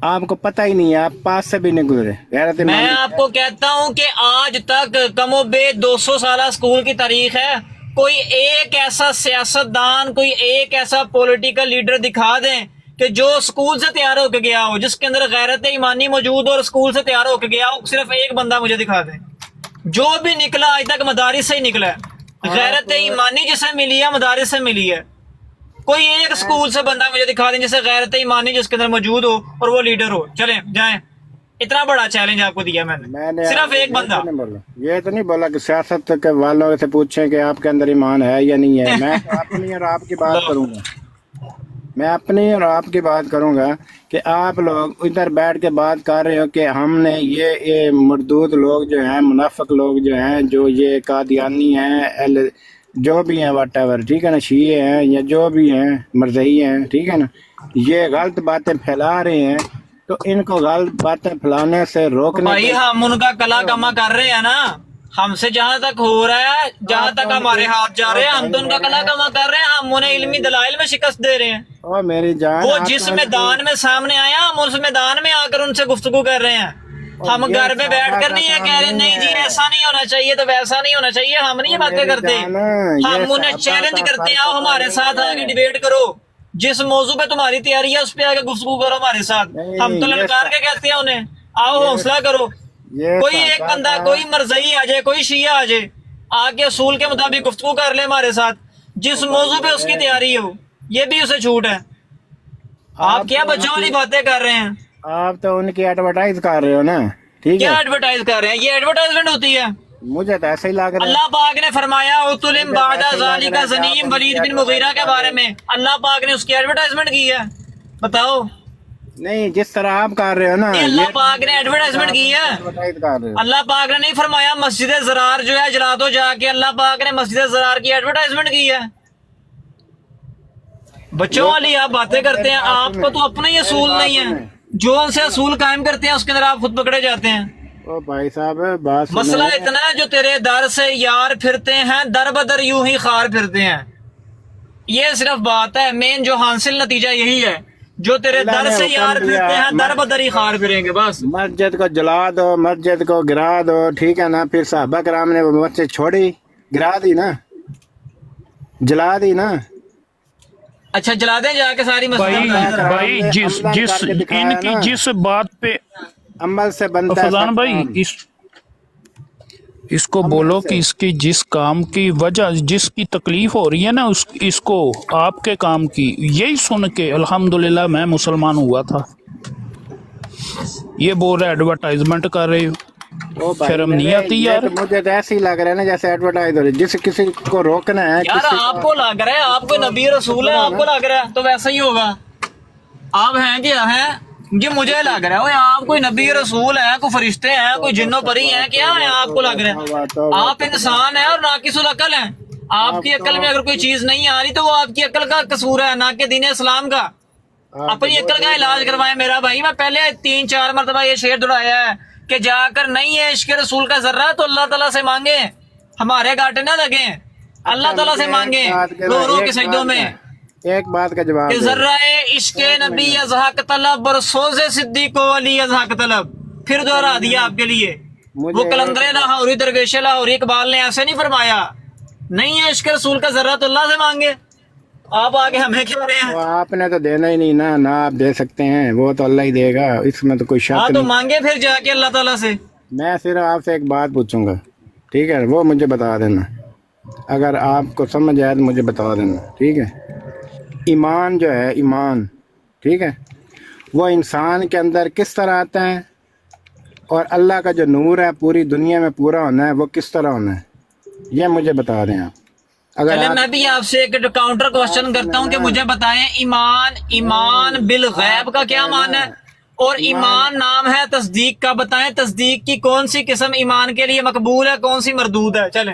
آپ کو پتہ ہی نہیں ہے, آپ پاس سے بھی نہیں گزرے غیرت میں ایمانی. آپ کو کہتا ہوں کہ آج تک کم و بیش 200 سالہ اسکول کی تاریخ ہے, کوئی ایک ایسا سیاستدان, کوئی ایک ایسا پولیٹیکل لیڈر دکھا دیں کہ جو اسکول سے تیار ہو کے گیا ہو, جس کے اندر غیرت ایمانی موجود ہو اور اسکول سے تیار ہو کے گیا ہو. صرف ایک بندہ مجھے دکھا دیں. جو بھی نکلا آج تک مدارس سے ہی نکلا ہے. غیرت ایمانی جسے ملی ہے مدارس سے ملی ہے. کوئی ایک اسکول سے بندہ مجھے دکھا دیں جسے غیرت ایمانی جس کے اندر موجود ہو اور وہ لیڈر ہو. چلیں جائیں, اتنا بڑا چیلنج آپ کو دیا میں نے, صرف ایک بندہ. یہ تو نہیں بولا کہ سیاست کے والوں سے پوچھیں کہ آپ کے اندر ایمان ہے یا نہیں ہے. میں اپنی اور آپ کی بات کروں گا, میں اپنی اور آپ کی بات کروں گا کہ آپ لوگ ادھر بیٹھ کے بات کر رہے ہو کہ ہم نے یہ مردود لوگ جو ہیں, منافق لوگ جو ہیں, جو یہ قادیانی ہیں, جو بھی ہیں واٹ ایور, ٹھیک ہے نا, شیعہ ہیں یا جو بھی ہیں, مرزئی ہیں, ٹھیک ہے نا, یہ غلط باتیں پھیلا رہے ہیں. تو ان کو غلط باتیں پھیلانے سے روکنے بھائی ہم ان کا کلا کما کر رہے ہیں نا. ہم سے جہاں تک ہو رہا ہے, جہاں تک ہمارے ہاتھ جا رہے ہیں, ہم تو ان کا کلا کما کر رہے ہیں. ہم انہیں علمی دلائل میں شکست دے رہے ہیں. او میری جان, وہ جس میدان میں سامنے آیا ہم اس میدان میں آ کر ان سے گفتگو کر رہے ہیں. ہم گھر پہ بیٹھ کر نہیں یہ کہہ رہے نہیں جی ایسا نہیں ہونا چاہیے تو ویسا نہیں ہونا چاہیے. ہم نہیں یہ باتیں کرتے, ہم انہیں چیلنج کرتے ہیں, آؤ ہمارے ساتھ آگے ڈیبیٹ کرو, جس موضوع پہ تمہاری تیاری ہے اس پہ آگے گفتگو کرو ہمارے ساتھ. ہم تو للکار کے کہتے ہیں انہیں, آؤ حوصلہ کرو. کوئی ایک بندہ, کوئی مرزئی آ جائے, کوئی شیعہ آ جائے, آگے اصول کے مطابق گفتگو کر لے ہمارے ساتھ, جس موضوع پہ اس کی تیاری ہو. یہ بھی اسے چھوٹ ہے. آپ کیا بچوں والی باتیں کر رہے ہیں. آپ تو ان کی ایڈورٹائز کر رہے ہو نا, ٹھیک ہے. کیا ایڈورٹائز کر رہے ہیں, یہ ایڈورٹائزمنٹ ہوتی ہے. مجھے تو ایسا ہی لگ رہا ہے. اللہ پاک نے فرمایا اتلم بعد ذالک زنیم ولید بن مغیرہ کے بارے میں, اللہ پاک نے اس کی ایڈورٹائزمنٹ کی ہے. بتاؤ. نہیں, جس طرح آپ کر رہے ہو نا, اللہ پاک نے ایڈورٹائزمنٹ کی ہے. اللہ پاک نے نہیں فرمایا مسجد زرار جو ہے جلا دو جا کے, اللہ پاک نے مسجد زرار کی ایڈورٹائزمنٹ کی ہے. بچوں والی آپ باتیں کرتے ہیں. آپ کو تو اپنا ہی اصول نہیں ہے, جو ان سے اصول قائم کرتے ہیں اس کے اندر آپ خود پکڑے جاتے ہیں. او بھائی صاحب بات مسئلہ اتنا ہے جو تیرے در سے یار پھرتے ہیں, در بدر یوں ہی خار پھرتے ہیں. یہ صرف بات ہے, مین جو حاصل نتیجہ یہی ہے, جو تیرے در سے یار پھرتے ہیں در بدر ہی خار پھریں گے. بس مسجد کو جلا دو, مسجد کو گرا دو, ٹھیک ہے نا. پھر صحابہ کرام نے وہ مسجد چھوڑی, گرا دی نا, جلا دی نا. اچھا جلا دیں جا کے ساری مسجد. بھائی ان کی جس بات پہ عمل سے بنتا ہے بھائی اس کو بولو کہ اس کی جس کام کی وجہ, جس کی تکلیف ہو رہی ہے نا اس کو آپ کے کام کی, یہی سن کے الحمدللہ میں مسلمان ہوا تھا. یہ بول رہے ایڈورٹائزمنٹ کر رہے ہو, شرم نہیں آتی یار. مجھے تو ایسے ہی لگ رہا ہے نا جیسے ایڈورٹائز ہو رہی ہے, جس کسی کو روکنا ہے. یار آپ کو لگ رہا ہے آپ کو نبی رسول ہے, آپ کو لگ رہا ہے تو ویسا ہی ہوگا. آپ ہیں جی ہیں جی, مجھے لگ رہا ہے آپ کوئی نبی رسول ہے, کوئی فرشتے ہیں, کوئی جنوں پری ہیں, کیا ہے آپ کو لگ رہا ہے. آپ انسان ہیں اور ناقص العقل ہیں. آپ کی عقل میں اگر کوئی چیز نہیں آ رہی تو وہ آپ کی عقل کا قصور ہے, نہ کہ دین اسلام کا. اپنی عقل کا علاج کروائیں میرا بھائی. میں پہلے 3-4 مرتبہ یہ شعر دہرایا ہے کہ جا کر نہیں ہے عشق رسول کا ذرہ تو اللہ تعالیٰ سے مانگے, ہمارے گاٹے نہ لگیں, اللہ تعالیٰ سے مانگے رو رو کے سجدوں میں. ایک بات کا جواب, ذرہ عشق نبی از حق طلب اور سوز صدیق و علی از حق طلب. پھر دوہرا دیا آپ کے لیے. وہ کلندر لاہوری درویش لاہوری اقبال نے ایسے نہیں فرمایا, نہیں ہے عشق رسول کا ذرہ تو اللہ سے مانگے. آپ آگے ہمیں کیوں رہے ہیں. آپ نے تو دینا ہی نہیں نا, نہ آپ دے سکتے ہیں, وہ تو اللہ ہی دے گا, اس میں تو کوئی شک نہیں. تو مانگے پھر جا کے اللہ تعالیٰ سے. میں صرف آپ سے ایک بات پوچھوں گا, ٹھیک ہے, وہ مجھے بتا دینا. اگر آپ کو سمجھ آئے تو مجھے بتا دینا, ٹھیک ہے. ایمان جو ہے, ایمان, ٹھیک ہے, وہ انسان کے اندر کس طرح آتا ہے, اور اللہ کا جو نور ہے پوری دنیا میں پورا ہونا ہے وہ کس طرح ہونا ہے, یہ مجھے بتا دیں آپ. چلے میں بھی آپ سے ایک کاؤنٹر کوشچن کرتا ہوں کہ مجھے بتائیں ایمان بالغیب کا کیا معنی ہے, اور ایمان نام ہے تصدیق کا. بتائیں تصدیق کی کون سی قسم ایمان کے لیے مقبول ہے, کون سی مردود ہے. چلیں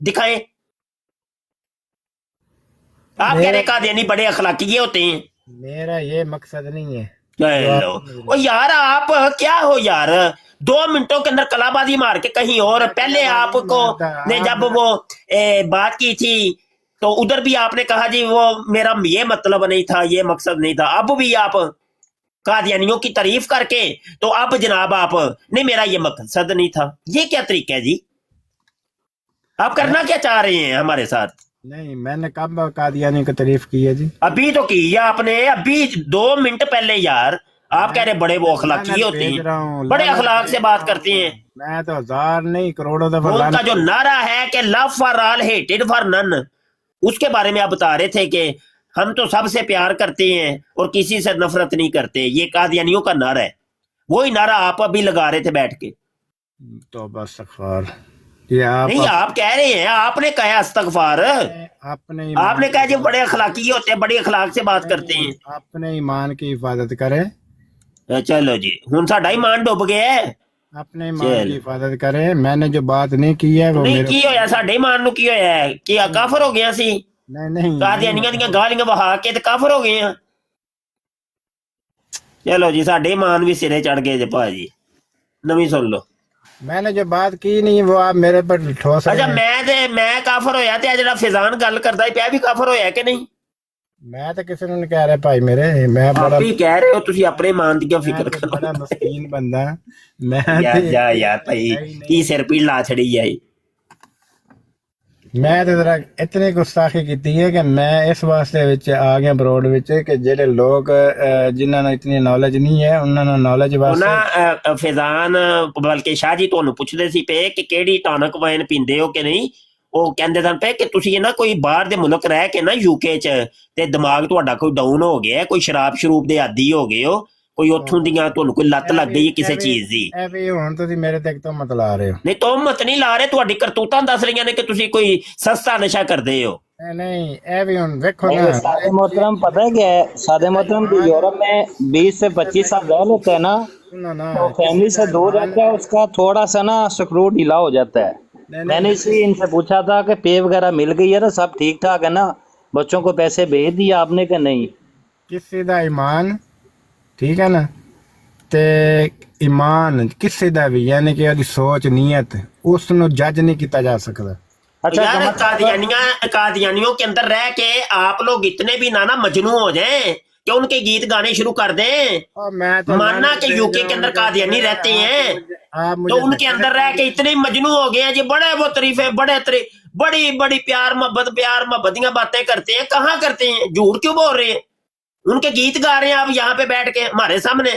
دکھائیں. آپ کہہ رہے قادیانی بڑے اخلاقی ہوتے ہیں. میرا یہ مقصد نہیں ہے. او یار آپ کیا ہو یار, 2 منٹوں کے اندر کلا بازی مار کے کہیں اور. پہلے آپ کو نے جب وہ بات کی تھی تو ادھر بھی آپ نے کہا جی وہ میرا یہ مطلب نہیں تھا, یہ مقصد نہیں تھا. اب بھی آپ قادیانیوں کی تعریف کر کے تو اب جناب آپ نہیں میرا یہ مقصد نہیں تھا. یہ کیا طریقہ ہے جی؟ آپ کرنا کیا چاہ رہے ہیں ہمارے ساتھ؟ نہیں, میں نے کب قادیانی کی تعریف کی ہے جی؟ ابھی تو کی ہے آپ نے, ابھی 2 منٹ پہلے یار. آپ کہہ رہے بڑے وہ اخلاقی ہوتے ہیں, بڑے اخلاق سے بات کرتے ہیں. میں تو 1000 نہیں کروڑوں دفعہ ان کا جو نعرہ ہے کہ لو فار آل ہیٹڈ فار نن, اس کے بارے میں آپ بتا رہے تھے کہ ہم تو سب سے پیار کرتے ہیں اور کسی سے نفرت نہیں کرتے. یہ قادیانیوں کا نعرہ ہے. وہی نعرہ آپ ابھی لگا رہے تھے بیٹھ کے. توبہ استغفار. نہیں آپ کہہ رہے ہیں, آپ نے کہا استغفار, آپ نے کہا جی بڑے اخلاقی ہوتے ہیں, بڑی اخلاق سے بات کرتے ہیں. اپنے ایمان کی حفاظت کرے. چلو جی ہوں ساڈا ایمان ڈوب گیا ہے. اپنے ایمان کی حفاظت کرے. میں نے جو بات نہیں کی ہے وہ نہیں کی ہویا, ساڈے ایمان نو کی ہویا ہے کہ کافر ہو گیا سی. نہیں قادیانیاں دیاں گالیاں بہا کے تے کافر ہو گئے ہیں. چلو جی ساڈے ایمان بھی سرے چڑھ گئے جی بھاجی, نویں سن لو. میں نے جو بات کی نہیں وہ آپ میرے پر ٹھوس رہے ہیں. اچھا میں کافر ہویا تے جڑا فیضان گل کردا پیا بھی کافر ہویا کہ نہیں؟ میں تو کسی نے نہیں کہہ رہا بھائی میرے, میں بڑا آپ ہی کہہ رہے ہو, تسی اپنے ایمان دی فکر کرو. بڑا مسکین بندہ میں. یار بھائی کی سر پیڑ لا چھڑی ہے. میں تو ذرا اتنی گستاخی کیتی ہے کہ میں اس واسطے وچ آ گیا بروڈ وچ کہ جڑے لوگ جنہاں نوں اتنی نالج نہیں ہے انہاں نوں نالج واسطے. فیضان بلکہ شاہ جی تانوں پوچھدے سی پے کہ کیڑی ٹانک وائن پیندے ہو کہ نہیں. وہ کہندے سن پے کہ تسی نا کوئی باہر دے ملک رہ کے نا یو کے چ تے دماغ تہاڈا کوئی ڈاؤن ہو گیا, کوئی شراب شروب دے عادی ہو گئے ہو, کوئی اتھوں دیاں تانوں کوئی لت لگ گئی کسی چیز دی. اے بھی ہن تسی میرے تے تہمت لا رہے ہو. نہیں تہمت نہیں لا رہے, تہاڈی کرتوتاں دس رہی نے کہ تسی کوئی سستا نشہ کردے ہو. نہیں اے بھی ہن ویکھو نا سادے محترم پتہ ہے کیا ہے, سادے محترم جو یورپ میں 20 سے 25 سال رہ لیتے ہیں نا تو فیملی سے دور رہتا ہے, اس کا تھوڑا سا نا سکرو ڈھیلا ہو جاتا ہے. میں نے اس لیے ان سے پوچھا تھا کہ پے وغیرہ مل گئی ہے نا, سب ٹھیک ٹھاک ہے نا, بچوں کو پیسے بھیج دیے آپ نے کہ نہیں؟ کسی دا ایمان ٹھیک ہے نا تے ایمان کسی دا بھی یعنی کہ ادی سوچ نیت اس نو جج نہیں کیتا جا سکتا. یار قادیانیوں کے اندر رہ کے آپ لوگ اتنے بھی نانا مجنون ہو جائیں کہ ان کے گیت گانے شروع کر دیں. ماننا کہ یو کے اندر قادیانی رہتے ہیں تو ان کے اندر رہ کے اتنے مجنون ہو گئے ہیں جی, بڑے وہ تعریفیں بڑی بڑی پیار محبت دیاں باتیں کرتے ہیں. کہاں کرتے ہیں, جھوٹ کیوں بول رہے ہیں؟ ان کے گیت گا رہے ہیں آپ یہاں پہ بیٹھ کے ہمارے سامنے.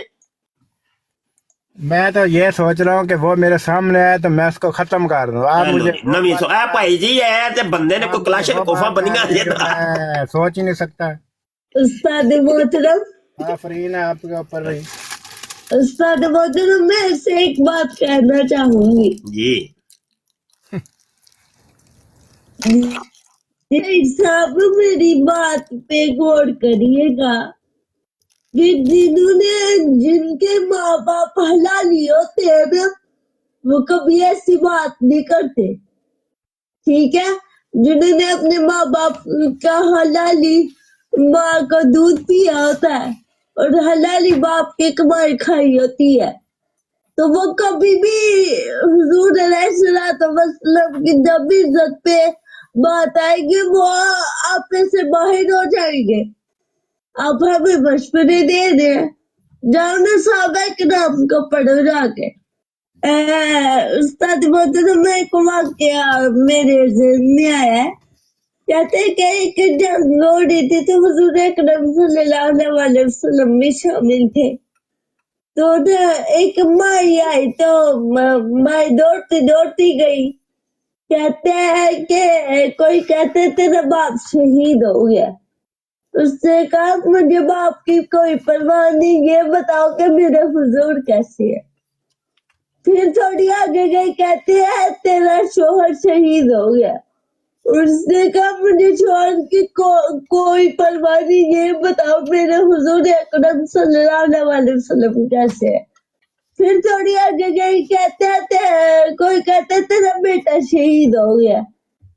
میں تو یہ سوچ رہا ہوں کہ وہ میرے سامنے آئے تو میں اس کو ختم کر دوں. آپ مجھے نویں سو اے بھائی جی ہے تے بندے نے کوئی کلاشن کوفہ بنیاں میں سوچ ہی نہیں سکتا. استاد محترم آفرین ہے آپ کے اوپر بھائی. استاد محترم میں سے ایک بات کہنا چاہوں گی جی. صاحب میری بات پہ غور کریے گا کہ جن کے ماں باپ حلالی ہوتے ہیں نا وہ کبھی ایسی بات نہیں کرتے, ٹھیک ہے. جنہوں نے اپنے ماں باپ کا حلالی ماں کا دودھ پیا ہوتا ہے اور حلالی باپ کی کمائی کھائی ہوتی ہے تو وہ کبھی بھی حضور علیہ الصلوۃ والسلام کی جب عزت پہ بات آئے گی وہ آپ سے باہر ہو جائیں گے. آپ ہمیں مشورے دے دیں, جاؤ نا صحابہ کرام کو پڑھو جا کے. استاد محترم میں ایک واقعہ میرے ذہن میں آیا ہے. کہتے ہیں کہ ایک جنگ ہو رہی تھی تو حضور اکرم صلی اللہ علیہ وسلم بھی شامل تھے. تو ایک مائی آئی تو مائی دوڑتی گئی. کہتے ہیں کہ کوئی کہتے تیرا باپ شہید ہو گیا. اس نے کہا مجھے باپ کی کوئی پرواہ نہیں, یہ بتاؤ کہ میرے حضور کیسے ہے. پھر تھوڑی آگے گئی, کہتے ہیں تیرا شوہر شہید ہو گیا. اس نے کہا مجھے شوہر کی کوئی پرواہ نہیں, یہ بتاؤ میرے حضور اکرم صلی اللہ علیہ وسلم کیسے ہے. پھر تھوڑی آگے گئی, کہتے ہیں کوئی کہتے تیرا بیٹا شہید ہو گیا.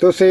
ਤੁਸੀਂ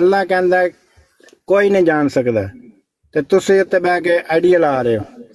ਅੱਲਾਹ ਕਹਿੰਦਾ ਕੋਈ ਨਹੀਂ ਜਾਣ ਸਕਦਾ ਤੇ ਤੁਸੀਂ ਉੱਤੇ ਬਹਿ ਕੇ ਆਈਡੀਆ ਲਾ ਰਹੇ ਹੋ।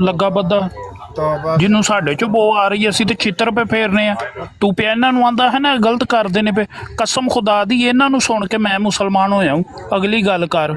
ਲੱਗਾ ਬੱਦਾ, ਜਿਹਨੂੰ ਸਾਡੇ ਚੋਂ ਬੋ ਆ ਰਹੀ, ਅਸੀਂ ਤੇ ਛਿੱਤਰ ਪੇ ਫੇਰਨੇ ਆ। ਤੂੰ ਪਿਆ ਇਹਨਾਂ ਨੂੰ ਆਂਦਾ ਹੈ ਨਾ ਗਲਤ ਕਰਦੇ ਨੇ ਪਏ, ਕਸਮ ਖੁਦਾ ਦੀ ਇਹਨਾਂ ਨੂੰ ਸੁਣ ਕੇ ਮੈਂ ਮੁਸਲਮਾਨ ਹੋਇਆ ਹੂੰ। ਅਗਲੀ ਗੱਲ ਕਰ।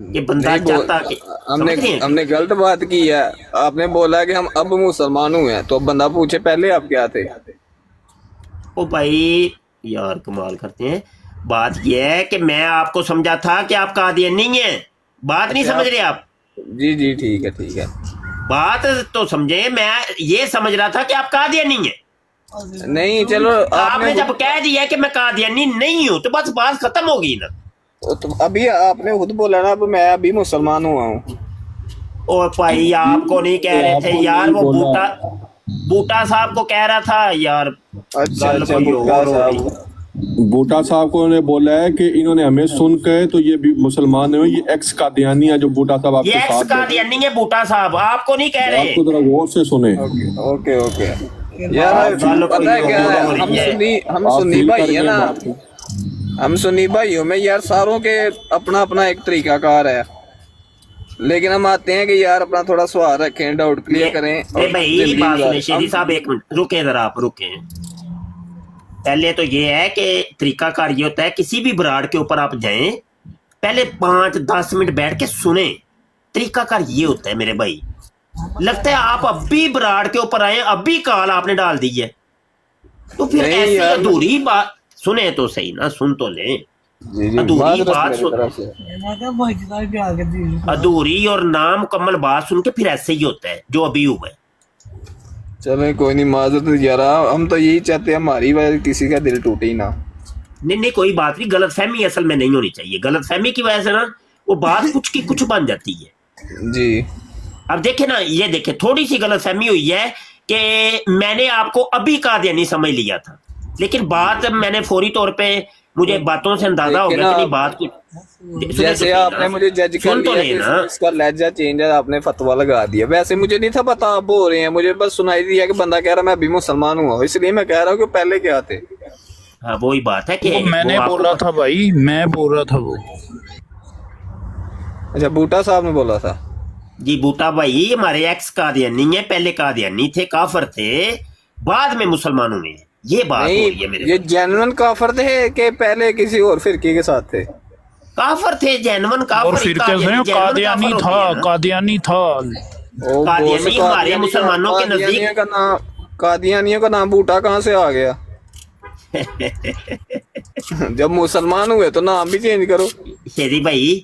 کہ بندہ چاہتا کہ ہم نے غلط بات کی ہے. آپ نے بولا کہ ہم اب مسلمان ہوئے ہیں, تو اب بندہ پوچھے پہلے آپ کیا تھے. او بھائی یار کمال کرتے ہیں. بات یہ ہے کہ میں آپ کو سمجھا تھا کہ آپ قادیانی ہیں, بات نہیں سمجھ رہے آپ. جی ٹھیک ہے. بات تو سمجھے, میں یہ سمجھ رہا تھا کہ آپ قادیانی ہیں. نہیں چلو آپ نے جب کہہ دیا کہ میں قادیانی نہیں ہوں تو بس بات ختم ہوگی نا. تو ابھی آپ نے خود بولا نا, اب میں ابھی مسلمان ہوا ہوں. اور بھائی آپ کو نہیں کہہ رہے تھے یار, وہ بوٹا صاحب کو کہہ رہا تھا یار. اچھا بوٹا صاحب, بوٹا صاحب کو نے بولا ہے کہ انہوں نے ہمیں سن کے تو یہ بھی مسلمان ہیں, یہ ایکس قادیانی ہے جو بوٹا صاحب آپ کے یہ ایکس قادیانی ہے بوٹا صاحب, آپ کو نہیں کہہ رہے. آپ کو ذرا غور سے سنیں. اوکے یار پتہ ہے کیا ہے, ہم سنی بھائی ہیں نا, ہم سنی بھائیوں میں یار ساروں کے اپنا اپنا ایک طریقہ کار ہے, لیکن ہم آتے ہیں کہ یار اپنا تھوڑا سوال رکھیں, ڈاؤٹ کلیئر کریں. بھائی بات سنیں شیری صاحب, ایک منٹ رکیں ذرا, آپ رکیں. پہلے تو یہ ہے کہ طریقہ کار یہ ہوتا ہے, کسی بھی براڑ کے اوپر آپ جائیں پہلے 5-10 منٹ بیٹھ کے سنیں. طریقہ کار یہ ہوتا ہے میرے بھائی. لگتا ہے آپ اب بھی براڑ کے اوپر آئے, اب بھی کال آپ نے ڈال دی ہے, تو پھر ایسی ادھوری بات سنیں تو صحیح نا, سن تو لیں. ادھوری بات ادھوری اور نامکمل بات سن کے پھر ایسے ہی ہوتا ہے جو ابھی ہوا ہے. چلیں کوئی نہیں, معذرت یار, ہم تو یہی چاہتے ہیں ہماری وجہ کسی کا دل ٹوٹے ہی نہ. نہیں کوئی بات نہیں, غلط فہمی اصل میں نہیں ہونی چاہیے. غلط فہمی کی وجہ سے نا وہ بات کچھ کی کچھ بن جاتی ہے. جی اب دیکھیں نا, یہ دیکھیں تھوڑی سی غلط فہمی ہوئی ہے کہ میں نے آپ کو ابھی قادیانی سمجھ لیا تھا, لیکن بات میں نے فوری طور پہ مجھے باتوں سے اندازہ ہو گیا کہ نہیں بات کچھ جیسے آپ نے مجھے جج کر لیا کہ اس کا لہجہ چینج ہے, آپ نے فتوا لگا دیا. ویسے مجھے نہیں تھا پتا آپ بول رہے ہیں, مجھے بس سنائی دیا کہ بندہ کہہ رہا میں ابھی مسلمان ہوا, اس لیے میں کہہ رہا ہوں کہ پہلے کیا تھے. ہاں وہی بات ہے کہ میں نے بولا تھا بھائی, میں بول رہا تھا وہ. اچھا بوٹا صاحب نے بولا تھا. جی بوٹا بھائی ہمارے ایکس قادیانی ہیں, پہلے قادیانی تھے, کافر تھے, بعد میں مسلمان ہوئے ہیں. یہ بات ہو رہی ہے میرے. یہ جینون کافر تھے کہ پہلے کسی اور فرقے کے ساتھ تھے؟ کافر تھے, جینون کافر. اور فرقے سے قادیانی تھا, قادیانی تھا. قادیانی ہمارے مسلمانوں کے نزدیک. قادیانیوں کا نام بوٹا کہاں سے آ گیا؟ جب مسلمان ہوئے تو نام بھی چینج کرو. شیری بھائی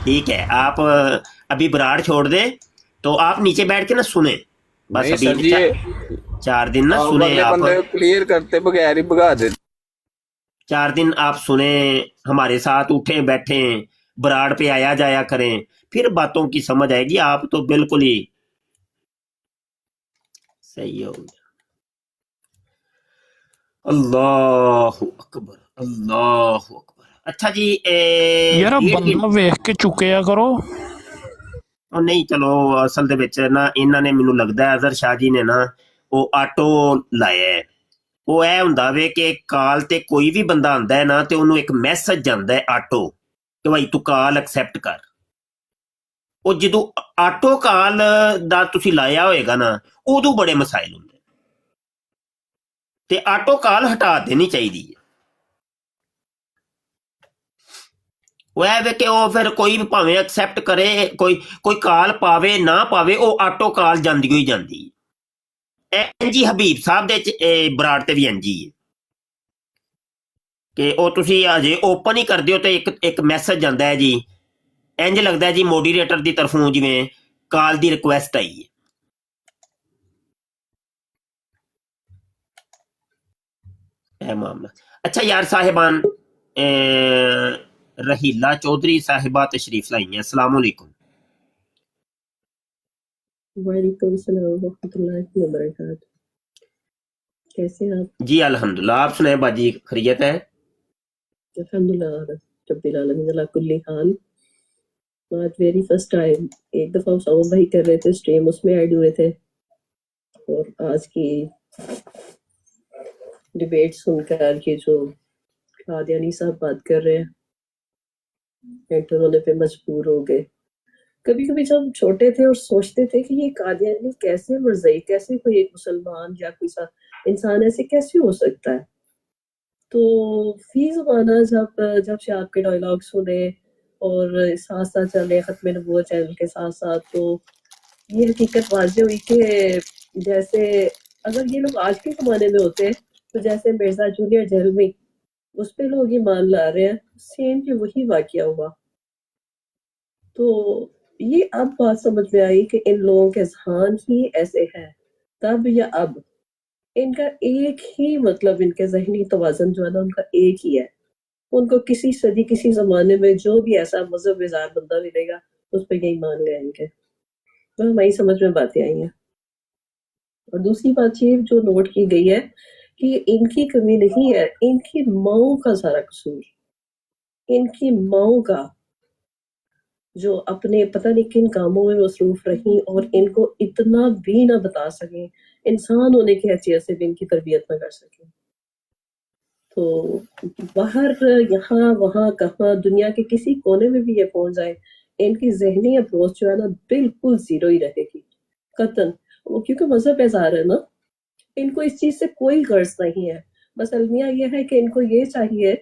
ٹھیک ہے, آپ ابھی براڑ چھوڑ دیں تو آپ نیچے بیٹھ کے نا سنیں بس. ابھی 4 دن نا سنیں, آپ کلیئر کرتے بغیر ہی بگا دے. 4 دن آپ سنیں, ہمارے ساتھ اٹھیں بیٹھیں, براڑ پہ آیا جایا کریں, پھر باتوں کی سمجھ آئے گی. آپ تو بالکل ہی صحیح ہو گیا. اللہ اکبر, اللہ اکبر. اچھا جی یار بندہ ویخ کے چکیا کرو. نہیں چلو, اصل دے وچ نا انہاں نے مینوں لگدا ہے اظہر شاہ جی نے نا وہ آٹو لایا ہے. وہ اے ہوندا وے کہ کال تے کوئی بھی بندہ آندا ہے نا تے انہوں ایک میسج جاندا ہے آٹو کہ بھائی تو کال ایکسیپٹ کر. وہ جدوں آٹو کال دا تسی لایا ہوئے گا نا ادو بڑے مسائل ہوندے تے آٹو کال ہٹا دینی چاہیے. وہ ہے کہ وہ پھر کوئی بھی پاویں ایکسیپٹ کرے, کوئی کال پاوے نہ پاوے, وہ آٹو کال جاندی ہوئی جاندی. جی حبیب صاحب دے براڑ تے بھی جی ہے کہ وہ تسی اجے اوپن ہی کر دیو تو ایک میسج جاندا ہے جی, انج لگدا ہے جی موڈیریٹر دی طرفوں جویں کال دی ریکویسٹ آئی ہے. اے معاملہ. اچھا یار صاحبان, رحیلہ چودھری صاحبہ تشریف لائی ہیں. السلام علیکم. وعلیکم السلام ورحمۃ اللہ وبرکاتہ. کیسے ہیں آپ؟ جی الحمدللہ, آپ سنائیں باجی, خیریت ہے؟ الحمدللہ رب العالمین علی کل حال. آج ویری فرسٹ ٹائم ایک دفعہ اسامہ بھائی کر رہے تھے اسٹریم, اس میں ایڈ ہوئے تھے, اور آج کی ڈیبیٹ سن کر یہ جو قادیانی صاحب بات کر رہے ہیں, انٹر ہونے پہ مجبور ہو گئے. کبھی کبھی جب ہم چھوٹے تھے اور سوچتے تھے کہ یہ قادیانی کیسے مرزائی, کیسے کوئی ایک مسلمان یا کوئی انسان ایسے کیسے ہو سکتا ہے, تو فی زمانہ جب سے آپ کے ڈائلاگ سنے اور ساتھ ساتھ چلے ختم نبوت چینل کے ساتھ ساتھ، تو یہ حقیقت واضح ہوئی کہ جیسے اگر یہ لوگ آج کے زمانے میں ہوتے تو جیسے مرزا جونیئر جہلمی اس پہ لوگ ایمان لا رہے ہیں، سیم کہ وہی واقعہ ہوا۔ تو یہ اب بات سمجھ میں آئی کہ ان لوگوں کے ذہان ہی ایسے ہیں، تب یا اب ان کا ایک ہی مطلب، ان کے ذہنی توازن جو ہے نا ان کا ایک ہی ہے۔ ان کو کسی صدی کسی زمانے میں جو بھی ایسا مذہب وزار بندہ ملے گا اس پہ یہی مان لے آئیں گے۔ تو ہماری سمجھ میں باتیں آئی ہیں۔ اور دوسری بات یہ جو نوٹ کی گئی ہے کہ ان کی کمی نہیں ہے، ان کی ماؤں کا سارا قصور، ان کی ماؤں کا، جو اپنے پتہ نہیں کن کاموں میں مصروف رہیں اور ان کو اتنا بھی نہ بتا سکیں، انسان ہونے کی حیثیت سے بھی ان کی تربیت نہ کر سکیں۔ تو باہر یہاں وہاں کہاں دنیا کے کسی کونے میں بھی یہ پہنچ جائے، ان کی ذہنی اپروچ جو ہے نا بالکل زیرو ہی رہے گی قطعاً۔ وہ کیونکہ مذہب اظہار ہے نا، ان کو اس چیز سے کوئی غرض نہیں ہے۔ بس المیہ یہ ہے کہ ان کو یہ چاہیے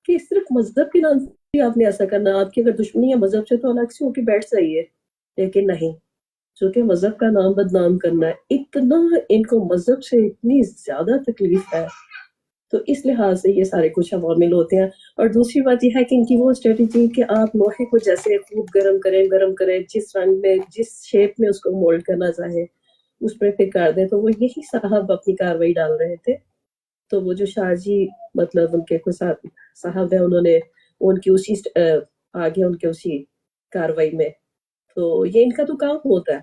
کہ صرف مذہب کے نام سے آپ نے ایسا کرنا، آپ کی اگر دشمنی ہے مذہب سے تو الگ سے ہو کے بیٹھ جائیے، لیکن نہیں، چونکہ مذہب کا نام بدنام کرنا ہے، اتنا ان کو مذہب سے اتنی زیادہ تکلیف ہے، تو اس لحاظ سے یہ سارے کچھ عوامل ہوتے ہیں۔ اور دوسری بات یہ ہے کہ ان کی وہ اسٹریٹجی کہ آپ لوہے کو جیسے خوب گرم کریں، جس رنگ میں جس شیپ میں اس کو مولڈ کرنا چاہے اس پہ پھر کر دیں، تو وہ یہی صاحب اپنی کاروائی ڈال رہے تھے۔ تو وہ جو شارجی مطلب ان کے کوئی صاحب ہیں، انہوں نے ان کی اسی آگے ان کے اسی کاروائی میں، تو یہ ان کا تو کام ہوتا ہے۔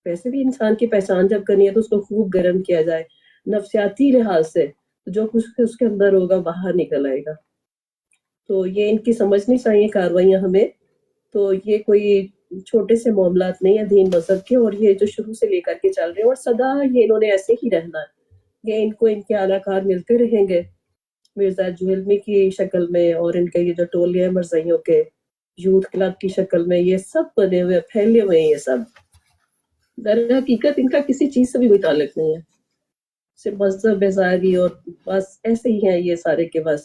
ویسے بھی انسان کی پہچان جب کرنی ہے تو اس کو خوب گرم کیا جائے، نفسیاتی لحاظ سے جو کچھ اس کے اندر ہوگا باہر نکل آئے گا۔ تو یہ ان کی سمجھنی چاہیے کاروائیاں ہمیں۔ تو یہ کوئی چھوٹے سے معاملات نہیں ہیں دین مذہب کے، اور یہ جو شروع سے لے کر کے چل رہے ہیں، اور سدا یہ انہوں نے ایسے ہی رہنا ہے، یہ ان کو ان کے اعلیٰ کار ملتے رہیں گے مرزا جہلمی کی شکل میں، اور ان کے یہ جو ٹولے ہیں مرزائیوں کے یوتھ کلب کی شکل میں، یہ سب بنے ہوئے پھیلے ہوئے ہیں۔ یہ سب در حقیقت ان کا کسی چیز سے بھی کوئی تعلق نہیں ہے، صرف مذہب بیزاری، اور بس ایسے ہی ہیں یہ سارے کے بس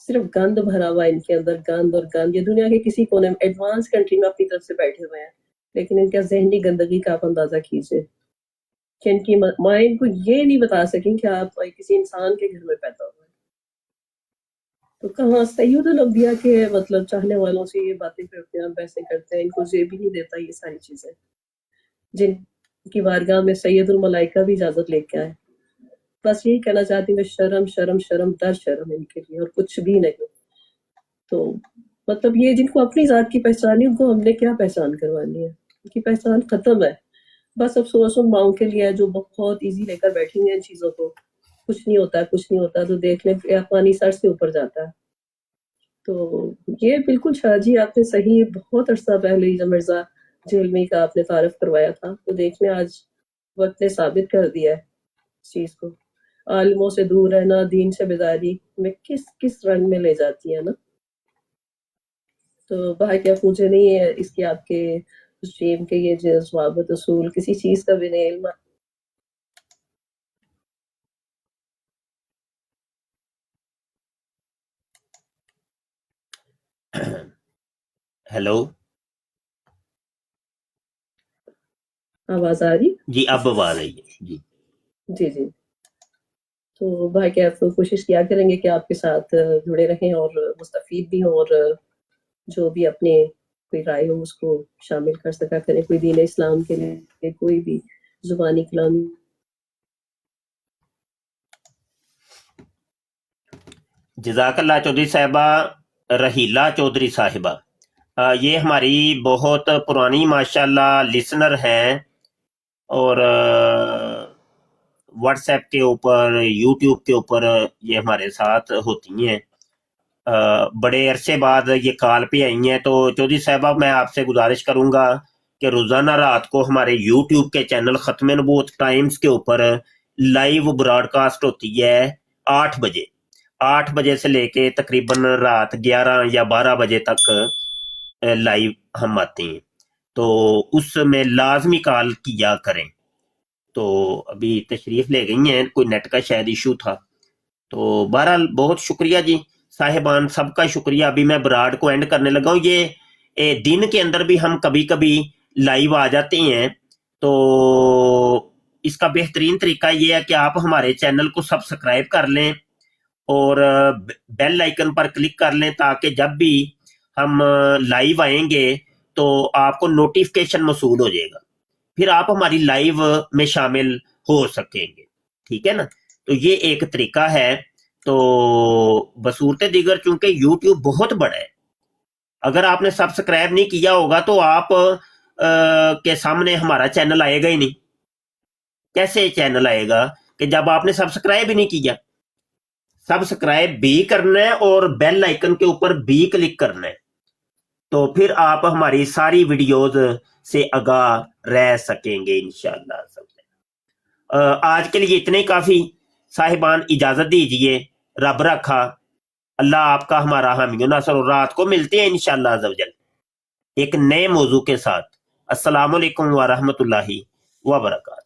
صرف گند بھرا ہوا ان کے اندر، گند اور گند۔ یہ دنیا کے کسی کونے میں ایڈوانس کنٹری میں اپنی طرف سے بیٹھے ہوئے ہیں، لیکن ان کا ذہنی گندگی کا آپ اندازہ کیجئے کہ ان کی مائیں ان کو یہ نہیں بتا سکیں کہ آپ کسی انسان کے گھر میں پیدا ہوئے ہیں۔ تو کہاں سید الانبیاء کے مطلب چاہنے والوں سے یہ باتیں کرتے ہیں، بحثیں کرتے ہیں، ان کو یہ بھی نہیں دیتا یہ ساری چیزیں، جن کی بارگاہ میں سید الملائکہ بھی اجازت لے کے آئے۔ بس یہی کہنا چاہتی ہوں کہ شرم شرم شرم در شرم ان کے لیے، اور کچھ بھی نہیں۔ تو مطلب یہ جن کو اپنی ذات کی پہچان ہے، ان کو ہم نے کیا پہچان کروانی ہے؟ ان کی پہچان ختم ہے۔ بس افسوس ان ماؤں کے لیے ہے جو بہت ایزی لے کر بیٹھی ہیں ان چیزوں کو، کچھ نہیں ہوتا کچھ نہیں ہوتا، تو دیکھ لیں پانی سر سے اوپر جاتا ہے۔ تو یہ بالکل شاہ جی آپ نے صحیح، بہت عرصہ پہلے جب مرزا جہلمی کا آپ نے تعارف کروایا تھا، تو دیکھ لیں آج وقت نے ثابت کر دیا ہے اس چیز کو۔ عالموں سے دور رہنا، دین سے بیداری میں کس رنگ میں لے جاتی ہے نا۔ تو بھائی کیا پوچھے نہیں ہے اس کی آپ کے اسٹریم کے یہ جو ضوابط اصول کسی چیز کا بھی نہیں علم۔ ہیلو آواز آ رہی؟ جی اب آواز آئی ہے جی جی جی۔ تو بھائی کیا کوشش کیا کریں گے کہ آپ کے ساتھ جڑے رہیں اور مستفید بھی ہوں، اور جو بھی اپنے کوئی رائے ہو اس کو شامل کر سکا کریں، کوئی دین اسلام کے لیے کوئی بھی زبانی کلام۔ جزاک اللہ چودھری صاحبہ، رحیلہ چودھری صاحبہ، یہ ہماری بہت پرانی ماشاءاللہ لسنر ہیں، اور واٹس ایپ کے اوپر، یوٹیوب کے اوپر یہ ہمارے ساتھ ہوتی ہیں۔ بڑے عرصے بعد یہ کال پہ آئی ہیں، تو چودھری صاحبہ میں آپ سے گزارش کروں گا کہ روزانہ رات کو ہمارے یوٹیوب کے چینل ختم نبوت ٹائمز کے اوپر لائیو براڈ کاسٹ ہوتی ہے 8 بجے سے لے کے تقریباً رات 11 یا 12 بجے تک لائیو ہم آتے ہیں، تو اس میں لازمی کال کیا کریں۔ تو ابھی تشریف لے گئی ہیں، کوئی نیٹ کا شاید ایشو تھا، تو بہرحال بہت شکریہ جی صاحبان، سب کا شکریہ. ابھی میں براڈ کو اینڈ کرنے لگا ہوں. یہ دن کے اندر بھی ہم کبھی کبھی لائیو آ جاتے ہیں، تو اس کا بہترین طریقہ یہ ہے کہ آپ ہمارے چینل کو سبسکرائب کر لیں اور بیل آئیکن پر کلک کر لیں، تاکہ جب بھی ہم لائیو آئیں گے تو آپ کو نوٹیفیکیشن موصول ہو جائے گا، پھر آپ ہماری لائیو میں شامل ہو سکیں گے. ٹھیک ہے نا؟ تو یہ ایک طریقہ ہے. تو بصورت دیگر چونکہ یوٹیوب بہت بڑا ہے، اگر آپ نے سبسکرائب نہیں کیا ہوگا تو آپ کے سامنے ہمارا چینل آئے گا ہی نہیں. کیسے چینل آئے گا کہ جب آپ نے سبسکرائب ہی نہیں کیا؟ سبسکرائب بھی کرنا ہے اور بیل آئیکن کے اوپر بھی کلک کرنا ہے، تو پھر آپ ہماری ساری ویڈیوز سے آگاہ رہ سکیں گے انشاءاللہ. آج کے لیے اتنے کافی. صاحبان اجازت دیجئے، رب رکھا، اللہ آپ کا ہمارا حامی و ناصر، اور رات کو ملتے ہیں انشاءاللہ عز و جل ایک نئے موضوع کے ساتھ. السلام علیکم ورحمۃ اللہ وبرکاتہ.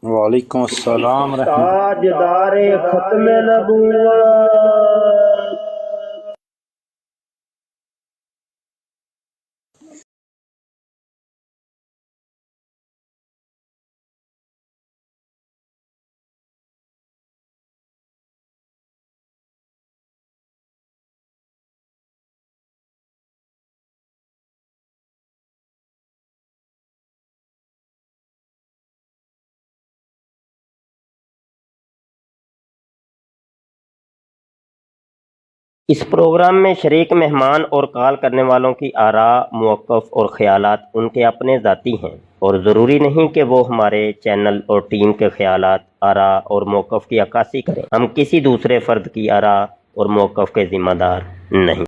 وعلیکم السلام تاجدار ختم نبوت. اس پروگرام میں شریک مہمان اور کال کرنے والوں کی آراء، موقف اور خیالات ان کے اپنے ذاتی ہیں، اور ضروری نہیں کہ وہ ہمارے چینل اور ٹیم کے خیالات، آراء اور موقف کی عکاسی کریں. ہم کسی دوسرے فرد کی آراء اور موقف کے ذمہ دار نہیں.